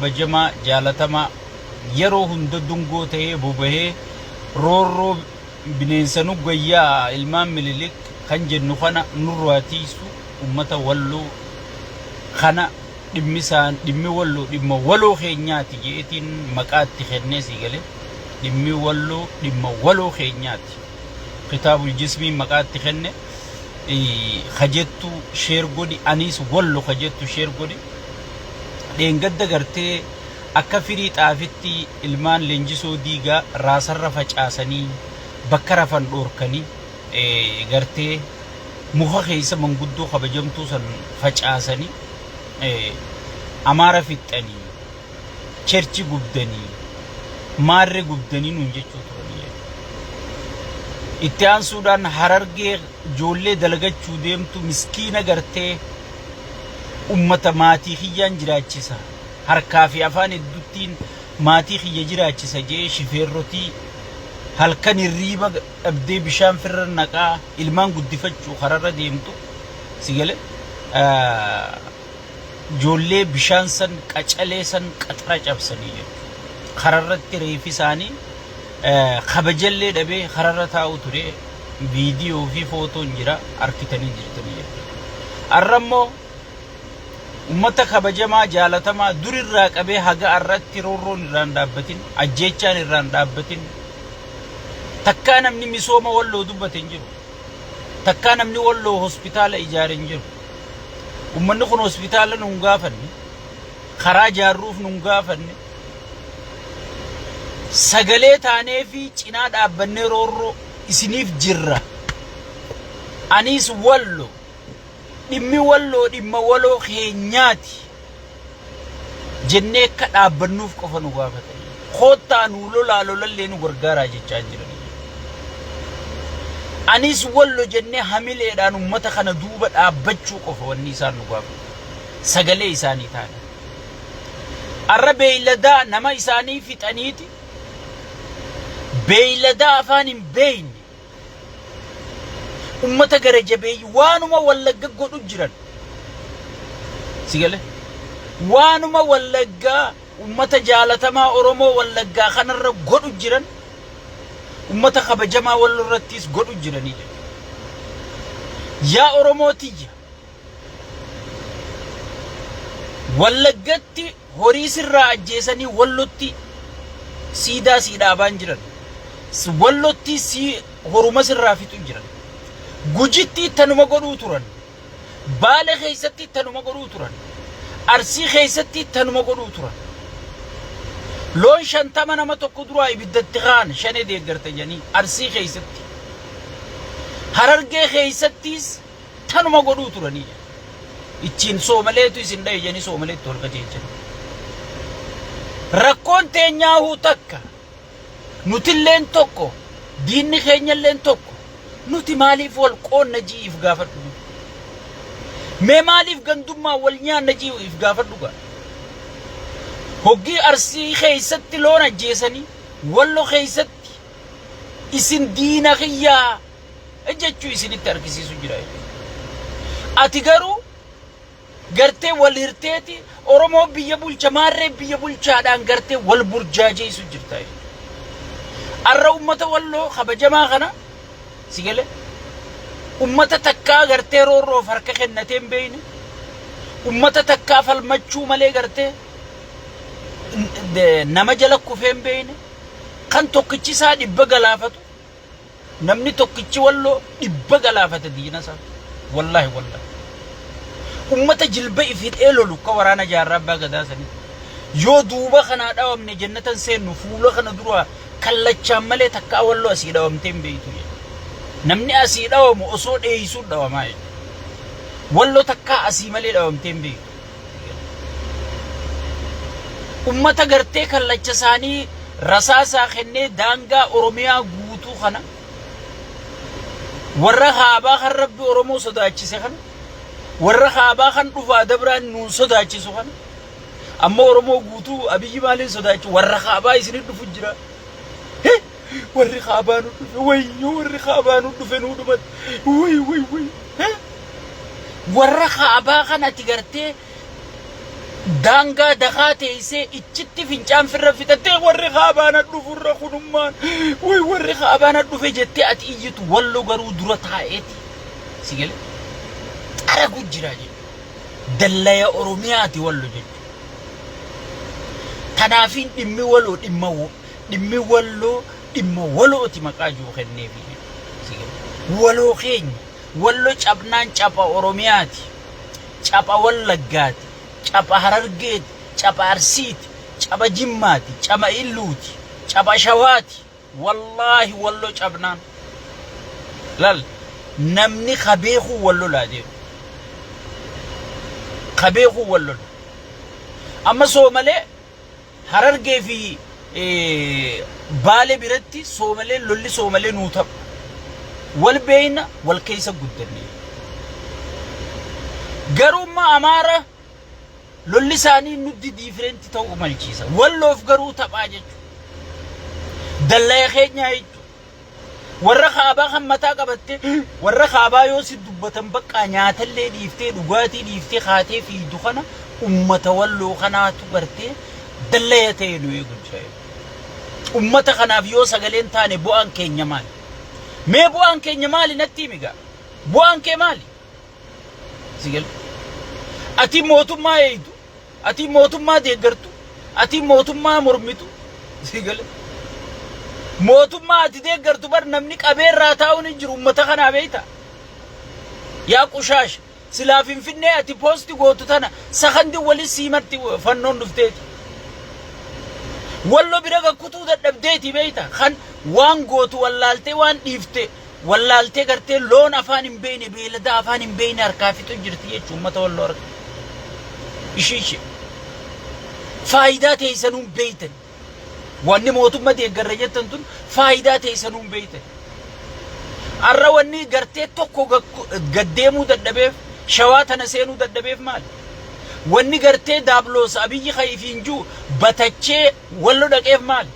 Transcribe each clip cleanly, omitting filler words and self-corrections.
Bajama jaalatama yeroo hunda dungoo ta'ee boba'ee roorroo bineensanu guyyaa ilmaan mililik kan jennu kana nurraatiisu ummata walloo kana dhimmi walloo dhimma waloo keenyaati jeetiin maqaatti kennee sigale dhimmi walloo dhimma waloo keenyaati kitaabul jismii maqaatti kenne khajettu sheer godi anis wallo khajettu sheer godi deengadda gartee akka firii xaafitti ilmaan leenjisoo diigaa raasarra facaasanii bakka rafan dhoorkanii gartee muka keessa manguddoo kabajamtuu san facaasanii amaara fixxanii cherchi gubdanii maarre gubdanii nun jechuu turanii itti aansuudhaan harargee ijoollee dalagachuu deemtu miskiina gartee ummata maatii kiyyaan jiraachisa harkaa fi afaan hedduttiin maatii kiyya jiraachisa jee shifeerrotii halkan irriiba dhabdee bishaan firra naqaa ilmaan guddifachuu kararra deemtu sigale ijoollee bishaan san qacalee san qaxara cabsanii jechuudha kararratti reefi isaanii kabajallee dhabee kararra taa'u ture viidiyoo fi footoon jira arkitanii jirtanii jechuudha arrammoo ummata kabajamaa jaalatamaa durirraa qabee haga arratti roorroon irraan dhaabbatin ajjeechaan irraan dhaabbatin takkaa namni misooma walloo dubbate hin jiru takkaa namni walloo hospitaala ijaare hin jiru ummanni kun hospitaala nun gaafanne karaa jaarruuf nun gaafanne sagalee taanee fi cinaa dhaabbannee roorroo isiniif jirra anis wallo dhimmi walloo dhimma waloo keenyaati jennee akka dhaabbannuuf qofa nu gaafatan koottaa nu lolallee nu gargaaraa jechaa jiran anis wallo jennee hamileedhaan ummata kana duuba dhaabbachuu qofa wanni isaan nu gaafatan sagalee isaanii taane arra beeyladaa nama isaanii fixaniiti beeyladaa afaan hin beeyne ummata gara jabeeyyi waanuma wallagga godhu jiran sigale waanuma wallaggaa ummata jaalatamaa oromoo wallaggaa kanarra godhu jiran ummata kabajamaa wallorrattis godhu jiranii yaa oromootiyya wallaggatti horii sirraa ajjeesanii wallotti siidaa siidhaabaan jiran wallotti horuma sirraa fixu jiran gujitti tanuma godhuu turan baale keessatti tanuma godhuu turan arsii keessatti tanuma godhuu turan loon 50 nama tokko duraa ibiddatti kaan shane deeggarta janii arsii keessatti harargee keessattis tanuma godhuu turanii ittiin soomaleetu isin dhaye janii soomaleetti ol qajeelchan rakkoon teenyaahuu takka nutilleen tokko diinni keenyalleen tokko nuti maaliif wal qoonna jiif gaafadhu mee maaliif gandummaa wal nyaanna jiif gaafadhu hoggii arsii keessatti loon ajjeesanii wallo keessatti isin diina kiyyaa jechuu isinitti argisiisu jira ati garuu gartee wal hirteeti oromoo biyya bulcha maarree biyya bulchaadhaan gartee wal burjaajeessu jirta arra ummata walloo kabajamaa kana sigale ummata takkaa gartee roorroo harka kennateen beeyne ummata takkaa falmachuu malee gartee nama jala kufeen beeyne kan tokkichi isaa dhibba galaafatu namni tokkichi walloo dhibba galaafata diina isaa wallahi ummata jilba ifidhee lolu ka waraana jaarraa abbaa gadaa sanii yoo duuba kanaa dhawamne jannatan seennu fuula kana duraa kallachaan malee takkaa walloo asii dhawamteen beeytu namni asii dhawamu osoo dheeyisuu dhawamaa wallo takkaa asii malee dhawamteen beeytu ummata gartee kallacha isaanii rasaasaa kennee daangaa oromiyaa guutuu kana warra haabaa kan rabbi oromoo sodaachise kana warra haabaa kan dhufaa dabraan nuun sodaachisu kana amma oromoo guutuu abiyyi maaliin sodaachu warra haabaa isinii dhufu jira warri haabaa nu dhufe wayyo warri haabaa nu dhufe nu dhumat way warra haabaa kanatti gartee دانغا دخاتي سي اتشتي فنجان في الرفيتة ورّي خابانا دفو الرخنمان ورّي خابانا دفو جتي اتئيت والو غرو درتها ايتي سيقل أرقو جراجي دلايا أورومياتي والو جي تنافين دمي والو دمي والو اتي مقاجو خنني فيه سيقل والو خين والو چابنان چابا أورومياتي چابا واللقاتي چابا هررگيت چابا أرسيتي چابا جماتي چابا إلوتي چابا شواتي والله والو چابنان لال نمني خبيخو والو لا ديرو خبيخو والو أما سومالي هررگي في بالي برتي سومالي لولي سومالي نوتب والبين والكيسة قدرني قروما أمارة لولي ساني ندي ديفرنت تو مالجيسا واللوف قرو تباجج دلاي خيجنا هيجو warra khaabaa kan mataa qabatte warra khaabaa yoo si dubbatan bakka nyaatallee dhiiftee dhugaatii dhiiftee kaatee fiidu kana ummata walloo kanaatu gartee dallee ta'e nu eeguchaaye ummata kanaaf yoo sagaleen taane bu'aan keenya maali mee bu'aan keenya maali natti himiga bu'aan kee maali sigal ati mootummaa eeydu ati mootummaa deeggartu ati mootummaa mormitu sigal موتما اتدي غرتو بر نمني قبير راتاون جرو امتا خنا بيتا يا قشاش سلافين فيني اتي بوستي غوتو تانا سخندي ولي سيمرتي فنون دفتيتي ولو بيرغا كوتو دبديتي بيتا خن وان غوتو ولالتي وان ديفتي ولالتي غرتي لون افان بيني بيلدا افان بيني اركافيتو جرتي يچو امتا ولور ايشيشي فايداتي سنون بيتن واني موتوما دي غرجتن تون فايده تيسنون بيته ارواني غرتي توكو قديمو ددبيف شواتنا سينو ددبيف مال واني غرتي دابلوس ابي خايفين جو بتچه ولو دقيف مال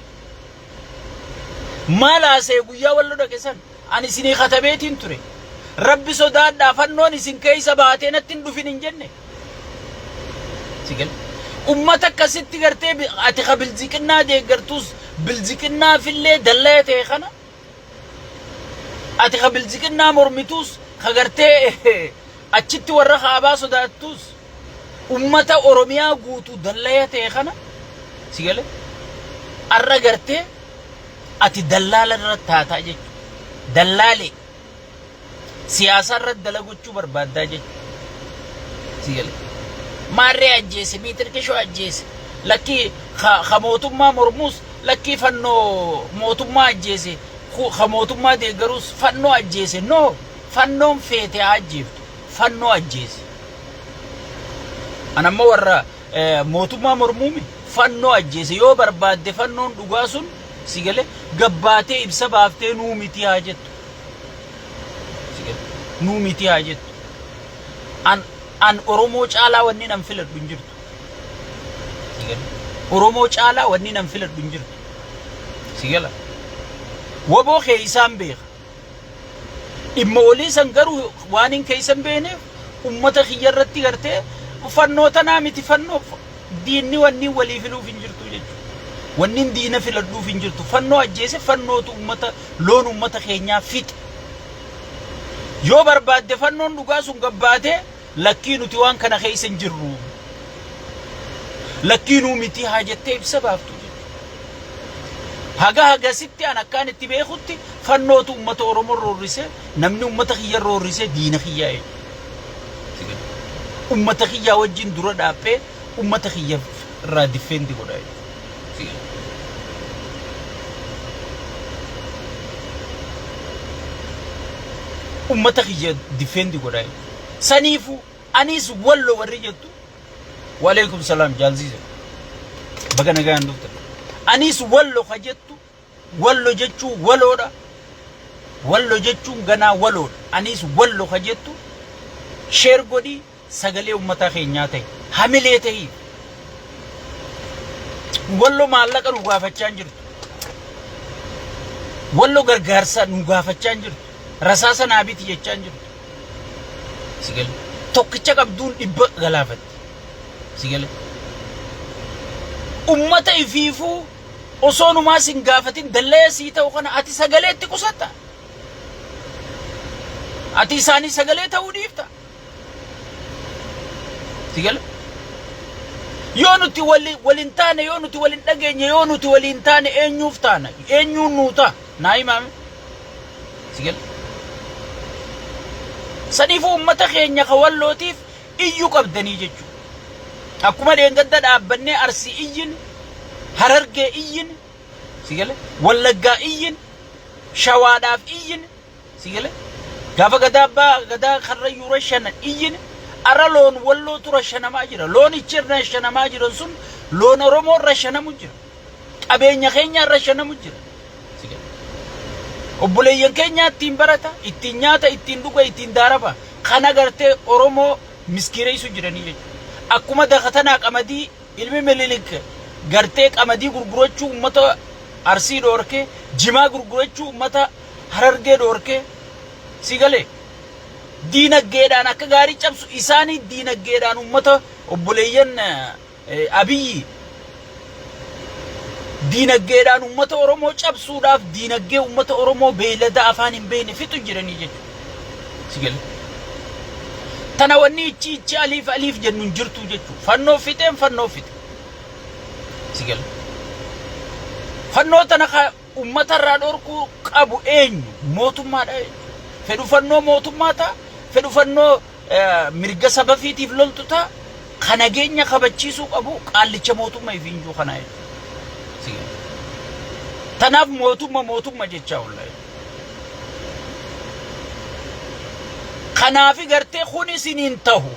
مالا سيغويا ولو دقسن اني سيني خطبيتين تري ربي سوداد دافنون سين كيسا باتينتين دفين جنة سيقل أمتك ست قرتي أتخا بلزيكنا دي قرتوس بلزيكنا في اللي دلاتي خنا أتخا بلزيكنا مرمتوس خقرتي أتشت ورخ أباسو داتوس أمتا أوروميا قوتو دلاتي خنا سيقال أرى قرتي أتي دلال رتاتا جيج دلالي سياسة رد دلقوتشو بربادا جيج سيقال ماري أجيسي ميتر كشو أجيسي لكي خموتما مرموس لكي فنو موتما أجيسي خموتما دي قروس فنو أجيسي نو فنو فيتي أجيب فنو أجيسي أنا مورا موتما مرمومي فنو أجيسي يو برباد دي فنو نقاسون سيقالي قباتي إبسا بافتي نوميتي هاجت سيقالي نوميتي هاجت أن أورومو چالا وني نمفلت بنجرت أورومو چالا وني نمفلت بنجرت سيجلا وبو خيسان بيخ إما ولي سنقروا وانين كيسان بينه أمتا خيارتي غرتي فنو تنامي تفنو ديني وني ولي فلو فنجرتو جيجو ونين دينا فلدو فنجرتو فنو أجيسي فنو تو أمتا لون أمتا خينيا فيت يو برباد دي فنو نقاسو نقباته لكنو تيوان كان خيسن جرو لكنو متي حاجتي بسبب هاغا ستي انا كانت بيخوتي فنوت امه اورومو روريسه نمني امه خيار روريسه دين خياي امه خيا وجين درو دابه امه خيا را ديفندي غداي امه خيا ديفندي غداي سنيفو أنيس ولو ورجتو وعليكم السلام جالزيزة بقى نجان دكتور أنيس ولو خجتو ولو جتشو ولودا ولو جتشو غنا ولود أنيس ولو خجتو شير غودي سغلي أمتا خينياتي حمليتي ولو مالك نغافتشان جرت ولو غرغرسا نغافتشان جرت رساسا نابيتي جتشان جرت سيقال توقيتشا قبدون إبا غلافت سيقال ummata ifiifuu osoo numaa sin gaafatin dallee sii ta'u kana ati sagaleetti qusatta. Ati isaanii sagalee ta'uu dhiifta. Sigale yoo nuti walin taane yoo nuti walin dhageenye yoo nuti walin taane eenyuuf taana eenyuun nuuta naa himaame. Sigale saniifuu ummata keenya ka wallootiif iyyuu qabdanii jechuudha. Akkuma dheengadda dhaabbannee Arsii iyyin, Harargee iyyin, sigale Wallaggaa iyyin, Shawaadhaaf iyyin, sigale gaafa gadaa Karrayyuu rashanan iyyin, ara loon wallootu rashanamaa jira. Loon ichirra rashanamaa jiran sun loon Oromoo rashanamu jira. Qabeenya keenya rashanamu jira. Sigale obboleeyyan keenya ittiin barata, ittiin nyaata, ittiin dhuga, ittiin daaraba. Kana gartee Oromoo miskireessu jiranii jechuudha. Akkuma dakhatanaa qamadii ilmi Minilik gartee qamadii gurgurachuu ummata Arsii dhoorkee, jimaa gurgurachuu ummata Harargee dhoorkee, sigale diinagdeedhaan akka gaarii cabsu isaanii diinagdeedhaan ummata obboleeyyan Abiyyi diinagdeedhaan ummata Oromoo cabsuudhaaf diinagdee ummata Oromoo beeylada afaan hin beekne fixu jiranii jechuudha. Sigale tana wanni ichi aliif jennuun jirtu jechuudha. Fannoo fixeen fannoo fixe. Sigale fannoo tana ka ummata irraa dhorkuu qabu eenyu mootummaadha. Fedhu fannoo mootummaa ta'a, fedhu fannoo mirga sabafiitiif loltu ta'a, ka nageenya kabachiisuu qabu qaallicha mootummaa ifiinjuu kanaa jechuudha. Sigale tanaaf mootummaa jechaa oolla. Kanaafi gartee kun isiniin tahu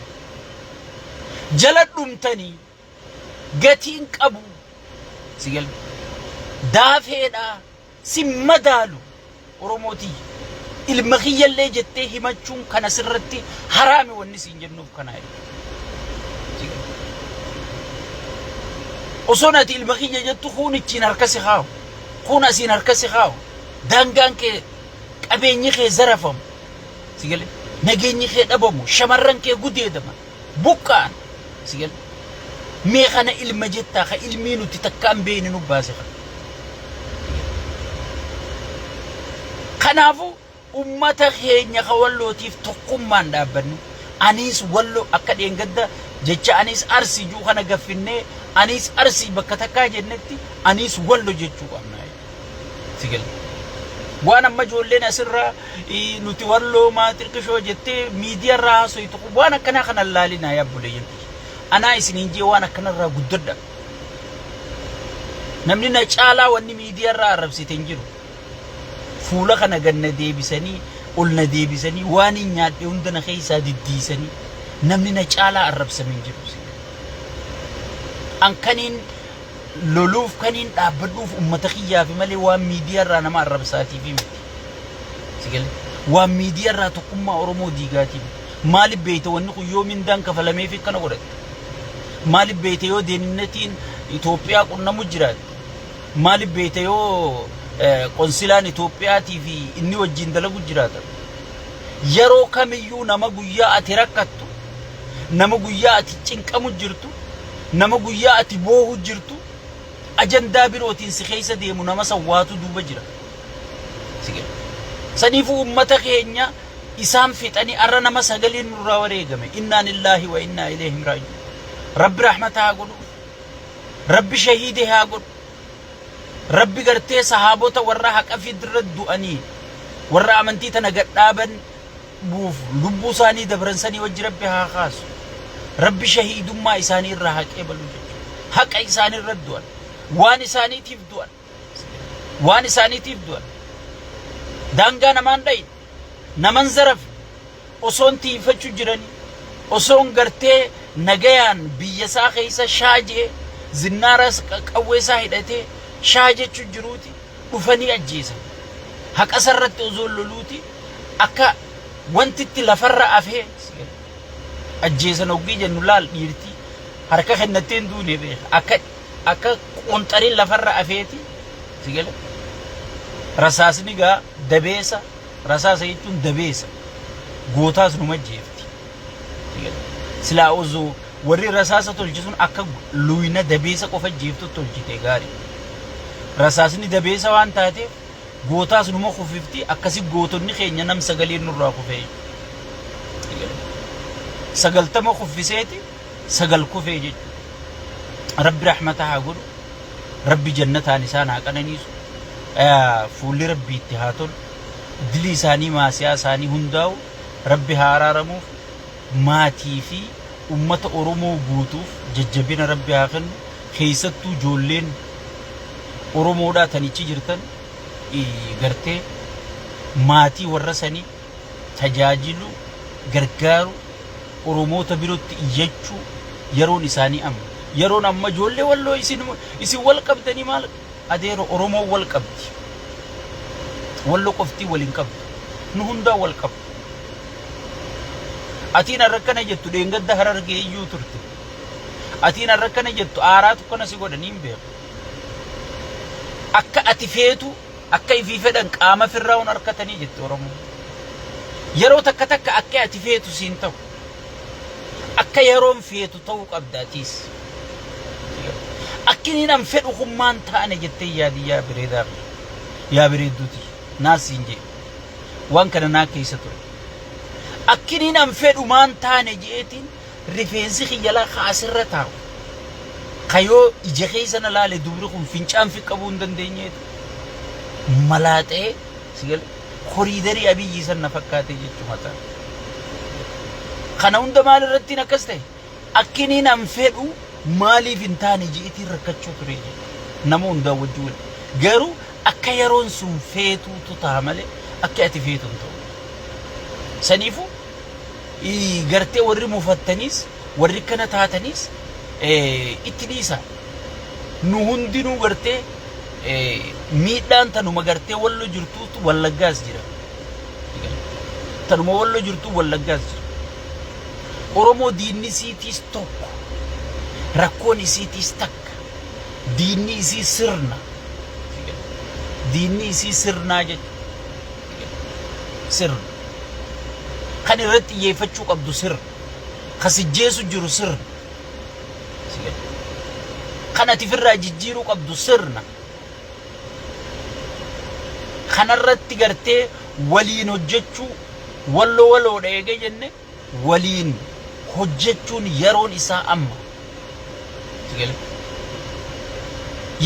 jala dhumtanii gatiin qabu. Sigale daafeedhaa sin madaalu Oromootii ilma kiyyallee jettee himachuun kana sirratti haraami wanni siin jennuuf kanaa. Sigale osoo nati ilma kiyya jettu kun ichiin harkasi haawu, kun asiin harkasi haawu, daangaan kee qabeenyi kee zarafamu. Sigale nageenyi kee dhabamu, shamarran kee gudeedama, buqqaan. Sigale mee kana ilma jettaa ka ilmii nuti takkaan beeyne nu baase kana. Kanaafu ummata keenya ka wallootiif tokkummaan dhaabbannu. Anis walloo akka dheengadda jecha anis Arsii juu kana gaffinnee anis Arsii bakka takkaa jennetti anis walloo jechuu qabna. Sigale waan amma ijoolleen asirraa nuti walloo maatirqishoo jettee miidiyaa irraa haasoitu waan akkanaa kana laalinaa yaabbuleeyyan. Anaa isiniin jee waan akkanarraa guddadha. Namni na caalaa wanni miidiyaa irraa arrabsite hin jiru. Fuula kana ganna deebisanii ol na deebisanii waan hin nyaadhe hunda na keessaa diddiisanii namni na caalaa arrabsame hin jiru. An kaniin loluuf kaniin dhaabbadhuuf ummata kiyyaa fi malee waan miidiyaa irraa nama arrabsaatiif miti. Sigale waan miidiyaa irraa tokkummaa Oromoo diigaatii miti. Maaliif beeyte wanni kun yoo mindaan kafalameef akkana godhatte? Maaliif beeyte yoo deeminnatiin Itoophiyaa qunnamu jiraate? Maaliif beeyte yoo qonsilaan Itoophiyaatii fi inni wajjin dalagu jiraata? Yeroo kamiyyuu nama guyyaa ati rakkattu, nama guyyaa ati cinqamu jirtu, nama guyyaa ati boohu jirtu, ajandaa birootiin si keessa deemu nama sawwaatu duuba jira. Sigale saniifuu ummata keenya isaan fixanii arra nama sagaliin nurraa wareegame. Innaa lillaahi wa innaa ilayhi raaji'uun. Rabbi rahmata haa godhu, Rabbi shahiide haa godhu, Rabbi gartee sahaabota warra haqa fidirra du'anii warra amantii tana gadhaaban buuf lubbuu isaanii dabransanii wajji Rabbi haa kaasu. Rabbi shahiidummaa isaanii irraa haqee balu jechuudha. Haqa isaanii irra du'an, waan isaaniitiif du'an, waan isaaniitiif du'an. Daangaa namaan dhayin, naman zaraf osoon tiifachuu jiranii, osoon gartee nagayaan biyya isaa keessa shaajee zinnaaras qawwee isaa hidhatee shaajechuu jiruuti dhufanii ajjeesan. Haqa sarratti osoo loluuti akka wantitti lafarra afee ajjeesan oggii jennu laal dhiirtii harka kennatteen duune beeka akka qonxariin lafarra afeeti. Sigale rasaasni gaa dabeessa, rasaasa jechuun dabeessa gootaas numa jeefti. Sigale silaa osoo warri rasaasa tolchisuun akka luuyina dabeessa qofa jeeftu tolchite gaarii. Rasaasni dabeessa waan taateef gootaas numa kufifti akkasi gootonni keenya nam sagalee nurraa kufee. Sagaltama kufiseeti sagal kufee jechuudha. Rabbi rahmata haa godhu. Rabbi jannataan isaan haa qananiisu. Fuulli Rabbi itti haa tolu. Dilii isaanii maasiyaa isaanii hundaa'u Rabbi haa araaramuuf maatii fi ummata Oromoo guutuuf jajjabina Rabbi haa kennu. Keessattuu ijoolleen Oromoodhaa tanichi jirtan gartee maatii warra sanii tajaajilu gargaaru Oromoota birootti iyyachuu yeroon isaanii amma. Yeroon amma ijoollee walloo isin wal qabdanii maal adeero Oromoo wal qabdi. Walloo qoftii waliin qabdu. Nu hundaa wal qabdu. Atiin harrakkana jettu dheengadda Harargee iyyuu turte. Atiin harrakkana jettu aaraatu kana si godhanii hin beeku. Akka ati feetu akka ifii fedhan qaama firraa'uun harkatanii jetti Oromoo. Yeroo takka takka akka ati feetu siin ta'u. Akka yeroon feetu ta'uu qabdaatiis. Akkiniin an fedhu hummaan taane jettee yaadi yaa bireedaa yaa bireedduuti naasiin jee waan kana naa keessa ture. Akkiniin an fedhu maan taane jeetiin rifeensi xiyyalaa kaasirra taa'u. Kayoo ija keessa na laale dubri kun fincaan fi qabuu hin dandeenyeeti. Malaaxee sigal koriidarii abiyyi san na fakkaatee jechuma ta'a. Kana hunda maal irratti akkas ta'e akkiniin an fedhu maaliif hin taane jeetiin rakkachuu ture nama hundaa wajjin garuu akka yeroon sun feetuutu ta'a malee akka ati feetu hin ta'u. Saniifuu gartee warri mufattanis warri kana taatanis itti dhiisa. Nu hundinuu gartee miidhaan tanuma gartee wallo jirtuutu Wallaggaas jira. Tanuma wallo jirtuu Wallaggaas jira. Oromoo diinni isiitiis tokko. Rakkoon isiitiis takka. Diinni isii sirna. Diinni isii sirnaa jechuudha. Sirna. Kan irratti xiyyeeffachuu qabdu sirna. Kan sijjeessu jiru sirna. Kan ati firraa jijjiiruu qabdu sirna. Kanarratti gartee waliin hojjechuu walloo waloodha eegee jenne waliin hojjechuun yeroon isaa amma.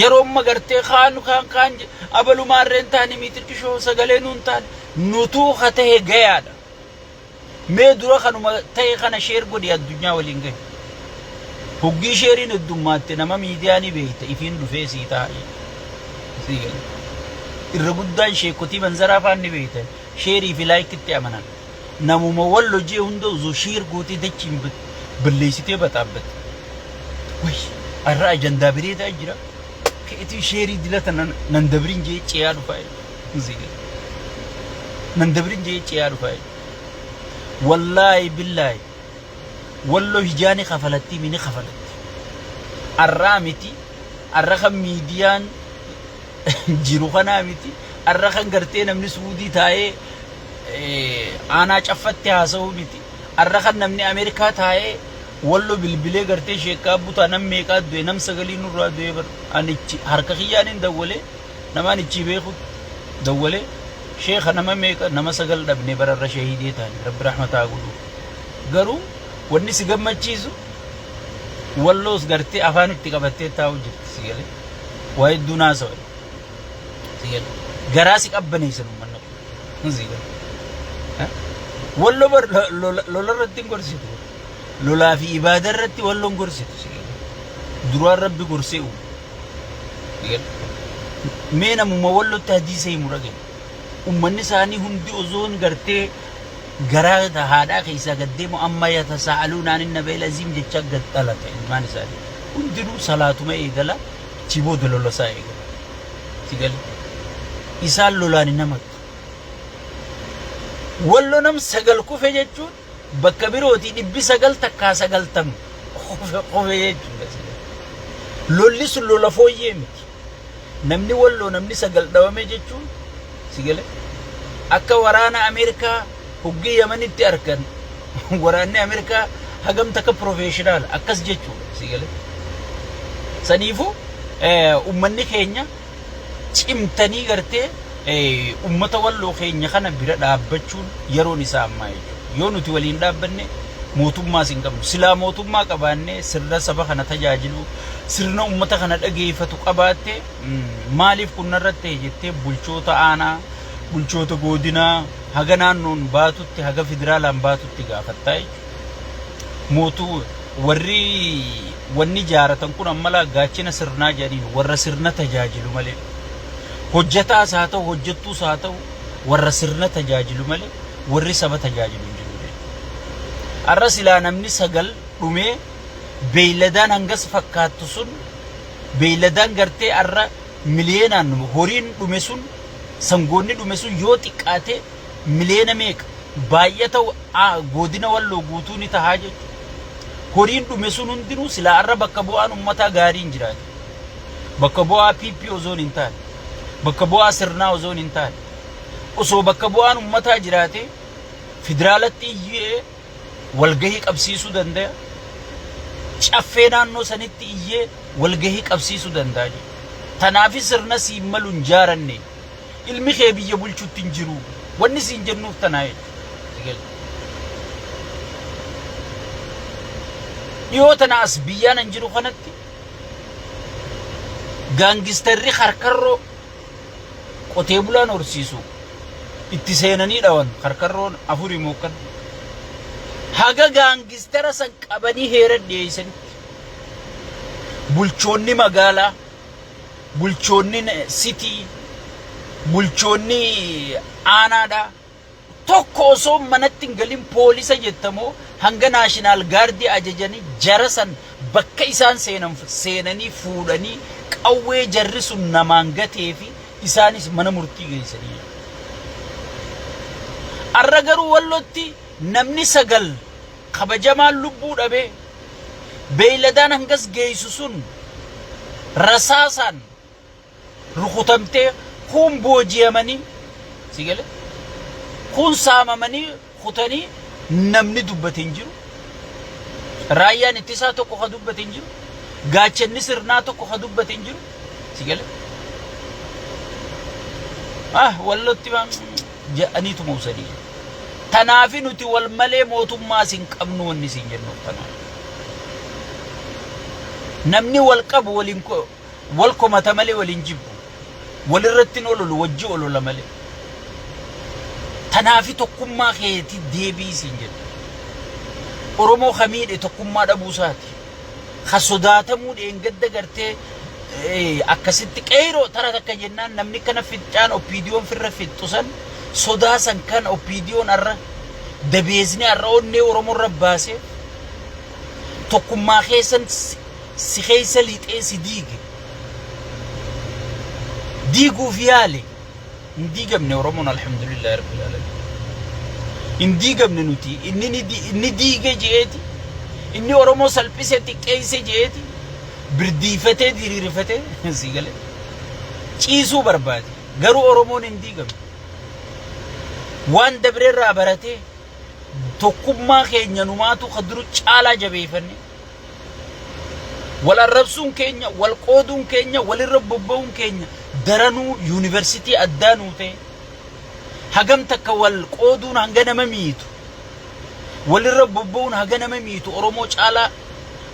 Yeroo amma gartee kaan abalumaarreen taane miitirkishoo sagalee nuun taane nutuu haa ta'e gayaadha. Mee dura kanuma ta'e kana sheer godhi addunyaa waliin gahe. Hoggii sheeriin heddummaatti nama miidiyaa ni beeyta ifiin dhufee sii taa'e. Irra guddaan sheekotii banzaraa faan ni beeyta. Sheerii fi laayikitti amanan. Namuma wallo jee hunda uzuu sheer gootee dachiin balleessitee baxaabbate. Wayy arraa ajandaa bireedaa jira. Keetii sheerii dilata nan dabrin jee ceeyaa dhufaa. Nan dabrin jee ceeyaa dhufaa. Wallaahi billaahi. Wallo hijaani kafalatti mini kafalatti. Arraa miti. Arra kan miidiyaan jiru kanaa miti. Arra kan gartee namni Suudii taa'ee aanaa caffatti haasa'uu miti. Arra kan namni Ameerikaa taa'ee wallo bilbilee gartee sheekaa butaa nam meeqaa du'e nam sagalii nurraa du'e bar anichi harka kiyyaanin dawwalee namaan ichi beeku dawwalee sheeka nama meeqa nama sagal dhabne bararra shahiidee taane Rabbi rahmataa godhu. Garuu wanni si gammachiisu walloos gartee afaan itti qabattee taa'u jirti si galee waa hedduu naasa'e si galee garaa si qabbaneessan uummanna si galee wallo bar lolarratti hin gorsitu. Lolaa fi ibaada irratti walloon gorsitu si galee duraan Rabbi gorsee uumu. Mee namuma wallotti hadiisa himu ragee ummanni isaanii hundi ozoon gartee garaa haadhaa keessaa gaddeemu amma yatasaaluun anin nabeel aziim jecha gadhalata ilmaan isaanii hundinuu salaatuma eegala ichi booda lolasaa eegala si galee isaan lolaan hin hamatu. Wallo nam sagal kufe jechuun bakka birootii 900 takkaa 90 kufe jechuudha. Lolli sun lola fooyyee miti. Namni walloo namni sagal dhawame jechuun si galee akka waraana Ameerikaa hoggii Yamanitti argan waraanni Ameerikaa hagam takka professional akkas jechuudha sigale saniifu ummanni keenya cimtanii gartee ummata walloo keenya kana bira dhaabbachuun yeroon isaa ammaa jechuudha yoo nuti waliin dhaabbanne mootummaa sin qabnu silaa mootummaa qabaanne sirna saba kana tajaajilu sirna ummata kana dhageeffatu qabaatte maaliif kunnarratti jettee bulchoota aanaa bulchoota godinaa haga naannoon baatutti haga federaalaan baatutti gaafattaa mootuu warri wanni jaaratan kun ammala gaachina sirnaa jedhaniin warra sirna tajaajilu malee hojjetaas haa ta'u hojjettuus haa ta'u warra sirna tajaajilu malee warri saba tajaajilu hin jiru. Arra silaa namni sagal dhumee beeyladaan hangas fakkaattu sun beeyladaan gartee arra miliyeenaan horiin dhume sun sangoonni dhume sun yoo xiqqaate miliyeena meeqa baay'ee ta'u godina walloo guutuu ni tahaa jechuudha. Horiin dhume sun hundinuu silaa arra bakka bu'aan ummataa gaarii hin jiraate. Bakka bu'aa PP ozoon hin taane. Bakka bu'aa sirnaa ozoon hin taane. Osoo bakka bu'aan ummataa jiraate federaalatti iyyee walgahii qabsiisuu danda'a. Caffee naannoo sanitti iyyee walgahii qabsiisuu danda'a. Tanaafi sirna siin malu hin jaaranne ilmi kee biyya bulchuutti hin jiru. Wanni siin jennuuf tanaa jechuudha. Dhiyoo tana as biyyaan hin jiru kanatti gaangistarri harkarroo qotee bulaan horsiisu itti seenanii dhawan harkarroon afurii mookkan haga gaangistara san qabanii heera dhiyeessanitti bulchoonni magaalaa bulchoonni sitii bulchoonni aanaadhaa tokko osoo manatti hin galin poolisa jettamoo hanga naashinaal gaardii ajajanii jara san bakka isaan seenanii fuudhanii qawwee jarri sun namaan gatee fi isaanis mana murtii geessanii. Arra garuu wallotti namni sagal kabajamaan lubbuu dhabee beeyladaan hangas geessu sun rasaasaan rukutamtee kun booji'amanii sigale kun saamamanii kutanii namni dubbate hin jiru. Raayyaan ittisaa tokko ka dubbate hin jiru. Gaachanni sirnaa tokko ka dubbate hin jiru. Sigale wallotti waan jedhaniitu muusanii. Tanaafi nuti wal malee mootummaa sin qabnu wanni sin jennuuf tanaa. Namni wal qabu wal komata malee waliin jibbu. Walirratti ololu wajji olola malee. Tanaafi tokkummaa keetii deebii sin jedhu. Oromoo kamiidhe tokkummaa dhabuusaati. Ka sodaatamuu dheengadda gartee akkasitti qeeroo tara takka jennaan namni kana ficcaan oppiidiyoon firra fixxusan sodaasan kan oppiidiyoon arra dabeesni arra onnee Oromoo irra baase tokkummaa keessan si keessa lixee si diige. Diiguuf yaale hin diigamne Oromoon alhamdulillah rabbil alamin. Hin diigamne nuti inni diige jeeti inni Oromoo salphise xiqqeesse jeeti birdiifatee diriirfatee sigale ciisuu barbaade garuu Oromoon hin diigamne. Waan dabreerraa baratee tokkummaa keenya numaatu kaduru caalaa jabeeffanne wal arrabsuun keenya wal qooduun keenya walirra bobba'uun keenya daranuu yuunivarsiitii addaa nuu ta'e hagam takka wal qooduun hanga nama miitu walirra bobba'uun hanga nama miitu Oromoo caalaa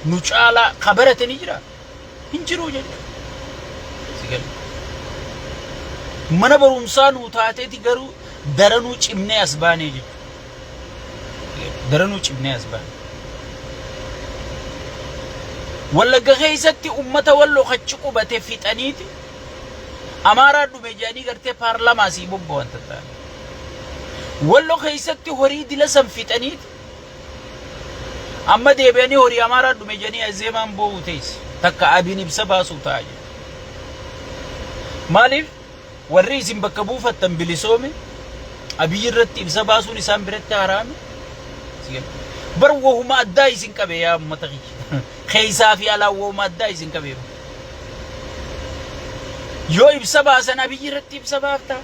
nu caalaa kabaratanii jira hin jiru jechuudha. Mana barumsaa nuu taateeti garuu daranuu cimnee as baanee jechuudha. Daranuu cimnee as baanee. Wallagga keessatti ummata walloo kachi qubate fixaniiti Amaaraa dhume jedhanii gartee paarlamaa sii bobba'an tattaane. Walloo keessatti horii dila san fixaniiti amma deebi'anii horii Amaaraa dhume jedhanii azeemaan boo'u teessi takka abiin ibsa baasuu ta'a jedhu. Maaliif warri isin bakka buufattan bilisoome abiyyi irratti ibsa baasuun isaan biratti haraame. Bar wohuma addaa isin qabe yaa ummata kiyya keessaa fi alaa wohuma addaa isin qabe. Yoo ibsa baasan abiyyi irratti ibsa baafta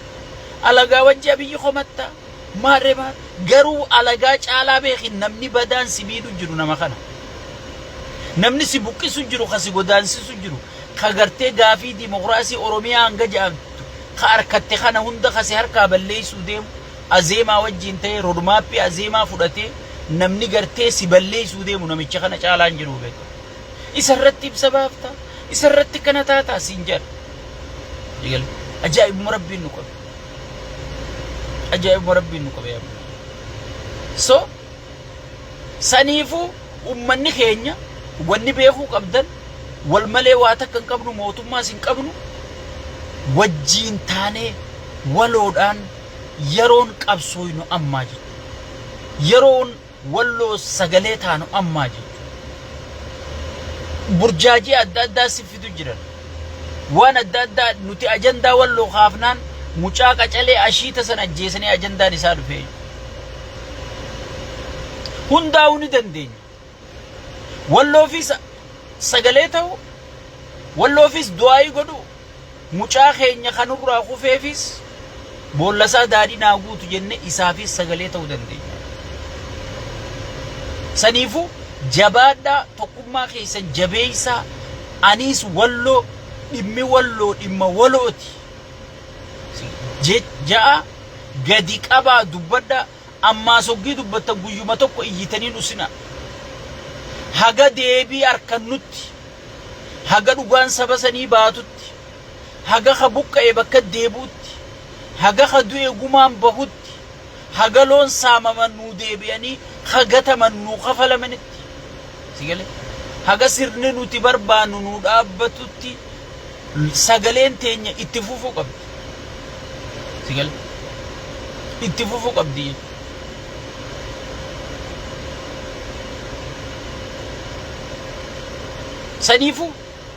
alagaa wajji abiyyi komatta maarree garuu alagaa caalaa beekin namni badaan si miidhu jiru nama kana. Namni si buqqisu jiru kasi godaansisu jiru ka gartee gaafii dimokiraasii Oromiyaa hanga jaamtu ka harkatte kana hunda kasi harkaa balleessuu deemu azeemaa wajjin ta'e roodmaappii azeemaa fudhatee namni gartee si balleessuu deemu namicha kana caalaan jiru beeku. Isarratti ibsa baafta isarratti kana taataa siin jedha. Egal ajaa'ibuma rabbiin nu qabe. Ajaa'ibuma rabbiin nu qabe. So saniifuu ummanni keenya wanni beekuu qabdan wal malee waa takka hin qabnu mootummaas hin qabnu wajjiin taanee waloodhaan yeroon qabsooynu ammaa jechuudha. Yeroon walloo sagalee taanu ammaa jechuudha. Burjaajii adda addaa si fidu jiran waan adda addaa nuti ajandaa walloo kaafnaan mucaa qacalee ashiita san ajjeesanii ajandaan isaa dhufee hundaa'uu ni dandeenya. Walloofis sagalee ta'u walloofis du'aayii godhu mucaa keenya kanurraa kufeefis boollasaa daadhii naa guutu jenne isaafis sagalee ta'uu dandeenya. Saniifuu jabaadhaa tokkummaa keessan jabeessaa aniis walloo dhimmi walloo dhimma walooti ja'a gadi qabaa dubbadha ammaa soggii dubbattan guyyuma tokko iyyitanii dhusina. Haga deebii harkannutti haga dhugaan saba sanii baatutti haga ka buqqa'e bakka deebuutti haga ka du'e gumaan bahutti haga loon saamaman nuu deebi'anii hagataman nuu kafalamanitti sigale haga sirni nuti barbaannu nuu dhaabbatutti sagaleen teenya itti fufuu qabdi sigale itti fufuu qabdi. Saniifu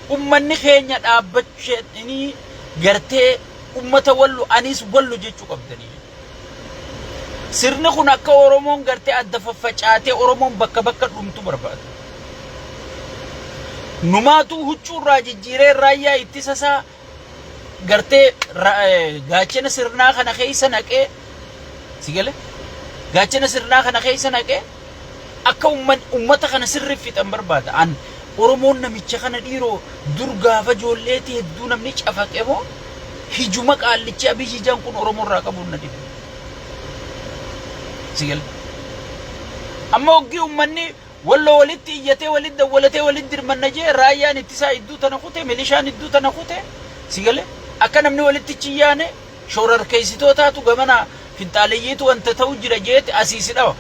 ummanni keenya dhaabbachanii gartee ummata wallu anis wallu jechuu qabdanii. Sirni kun akka Oromoon gartee adda faffacaatee Oromoon bakka bakka dhumtu barbaada. Numaatu huccuurraa jijjiiree raayyaa ittisa isaa gartee gaachana sirnaa kana keessa naqee sigale gaachana sirnaa kana keessa naqee akka ummata kana sirriif fixan barbaada. Oromoon namicha kana dhiiroo dur gaafa ijoolleetii hedduu namni cafaqe moo hijuma qaallichi Abiyyi Jaan kun Oromoo irraa qabuun na dhibe. Sigal. Amma oggii ummanni walloo walitti iyyatee walitti dawwalatee walitti dirmanna jee raayyaan ittisaa idduu tana kute milishaan idduu tana kute sigale akka namni walitti chiyyaane shororkeessitootaatu gamana finxaaleyyiitu wanta ta'u jira jeeti asiisi dhawa.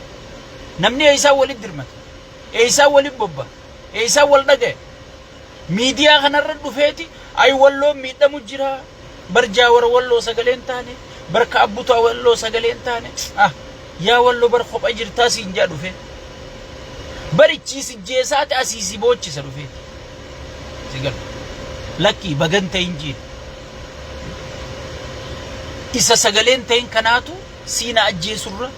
Namni eeyisaa walitti dirmata eeyisaa walitti bobba. Eessa wal dhaga'e miidiyaa kanarra dhufeeti ay walloo miidhamu jira barjaa warra walloo sagaleen taane barka abbutaa walloo sagaleen taane yaa walloo bar kopha jirtaa siin jaa dhufe barichi sijjeesaati asiisi boochisa dhufeeti sigal lakki baganta injiin isa sagaleen ta'in kanaatu siina ajjeesurra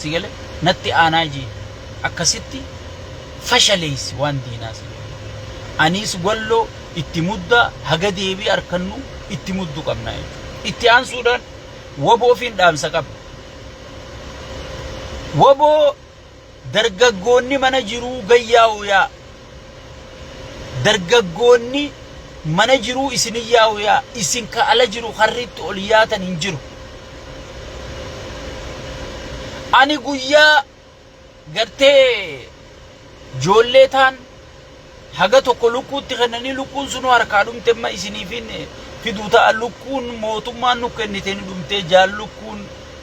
sigale natti aanaa jee akkasitti fashaleessi waan diinaas anis walloo itti mudda haga deebii harkannu itti muddu qabna itti aansuudhaan waboo fi dhaamsa qabna. Waboo dargaggoonni mana jiruu gayyaa'u yaa dargaggoonni mana jiruu isin yaa'u yaa isin ka ala jiru harritti ol yaatan hin jiru. Ani guyyaa gartee joolleetaan haga tokko lukkuutti kennanii lukkuun sunu harkaa dhumte ma isiniifin fiduu ta'a lukkuun mootummaan nu kennite ni dhumte jaal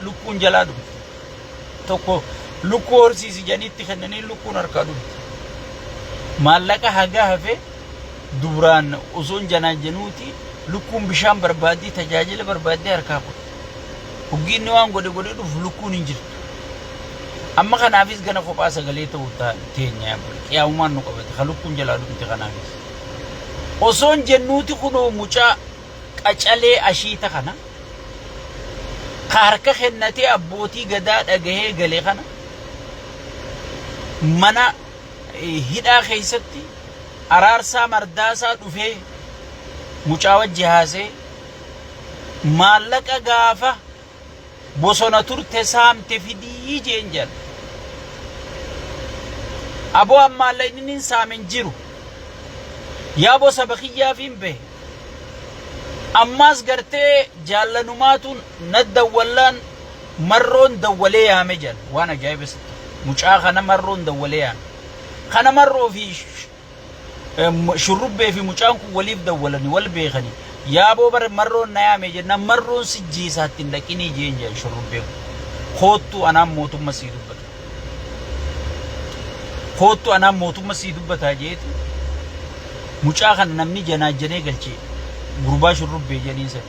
lukkuun jalaa dhumte tokko lukkuu horsiisi janiitti kennanii lukkuun harkaa dhumte maallaqa haga hafe duraan osoon janaa jenuuti lukkuun bishaan barbaadii tajaajila barbaadii harkaa qote hoggiinni waan godhe dhufu lukkuun hin jirtu. Amma kanaafis gana kophaa sagalee ta'uu teenya qiyaamumaan nu qabate halukkuun jalaa dhumte kanaafis osoon jennuuti kunoo mucaa qacalee ashiita kana ka harka kennatee abbootii gadaa dhagahee galee kana mana hidhaa keessatti araarsaa mardaasaa dhufee mucaa wajji haasee maallaqa gaafa bosona turte saamte fidii jeen jedhan. Aboo ammaallee inni hin saamen jiru. Yaa bosa bakiyyaaf hin bahe. Ammaas gartee jaallanumaatuun na dawwallaan marroon dawwalee yaame jedhan. Waan ajaa'ibas mucaa kana marroon dawwalee yaame. Kana marroo fi shurrubbee fi mucaan kun waliif dawwalanii wal beekanii. Yaa boo bara marroon na yaame jenna marroon si jiisaatti hin dhaqinii jeen jedhan shurrubbee. Koottuu anaan mootummaa sii dubbata. Koottuu anaan mootummaa sii dubbataa jeeti. Mucaa kana namni janaajjanee galchee gurbaa shurrubbee jedhaniisa.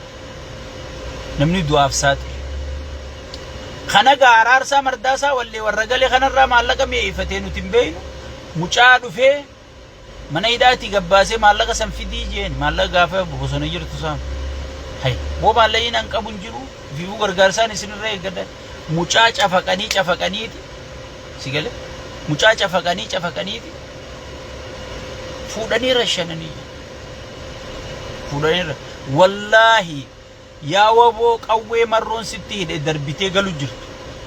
Namni du'aaf saaxile. Kana gaaraarsaa mardaasaa wallee warra galee kanarraa maallaqa mi'eeffatee nuti hin beeknu. Mucaa dhufee mana hidhaatti gabbaasee maallaqa san fidii jeen maallaqa gaafa bosona jirtu saam. Hay boo maallaqni nan qabu hin jiru fiiguu gargaarsaan isinirra eeggadha. Mucaa cafaqaniiti. Si galee mucaa cafaqaniiti. Fuudhanii rashananii. Fuudhanii wallaahi yaa waboo qawwee marroon sitti hidhe darbitee galu jirtu.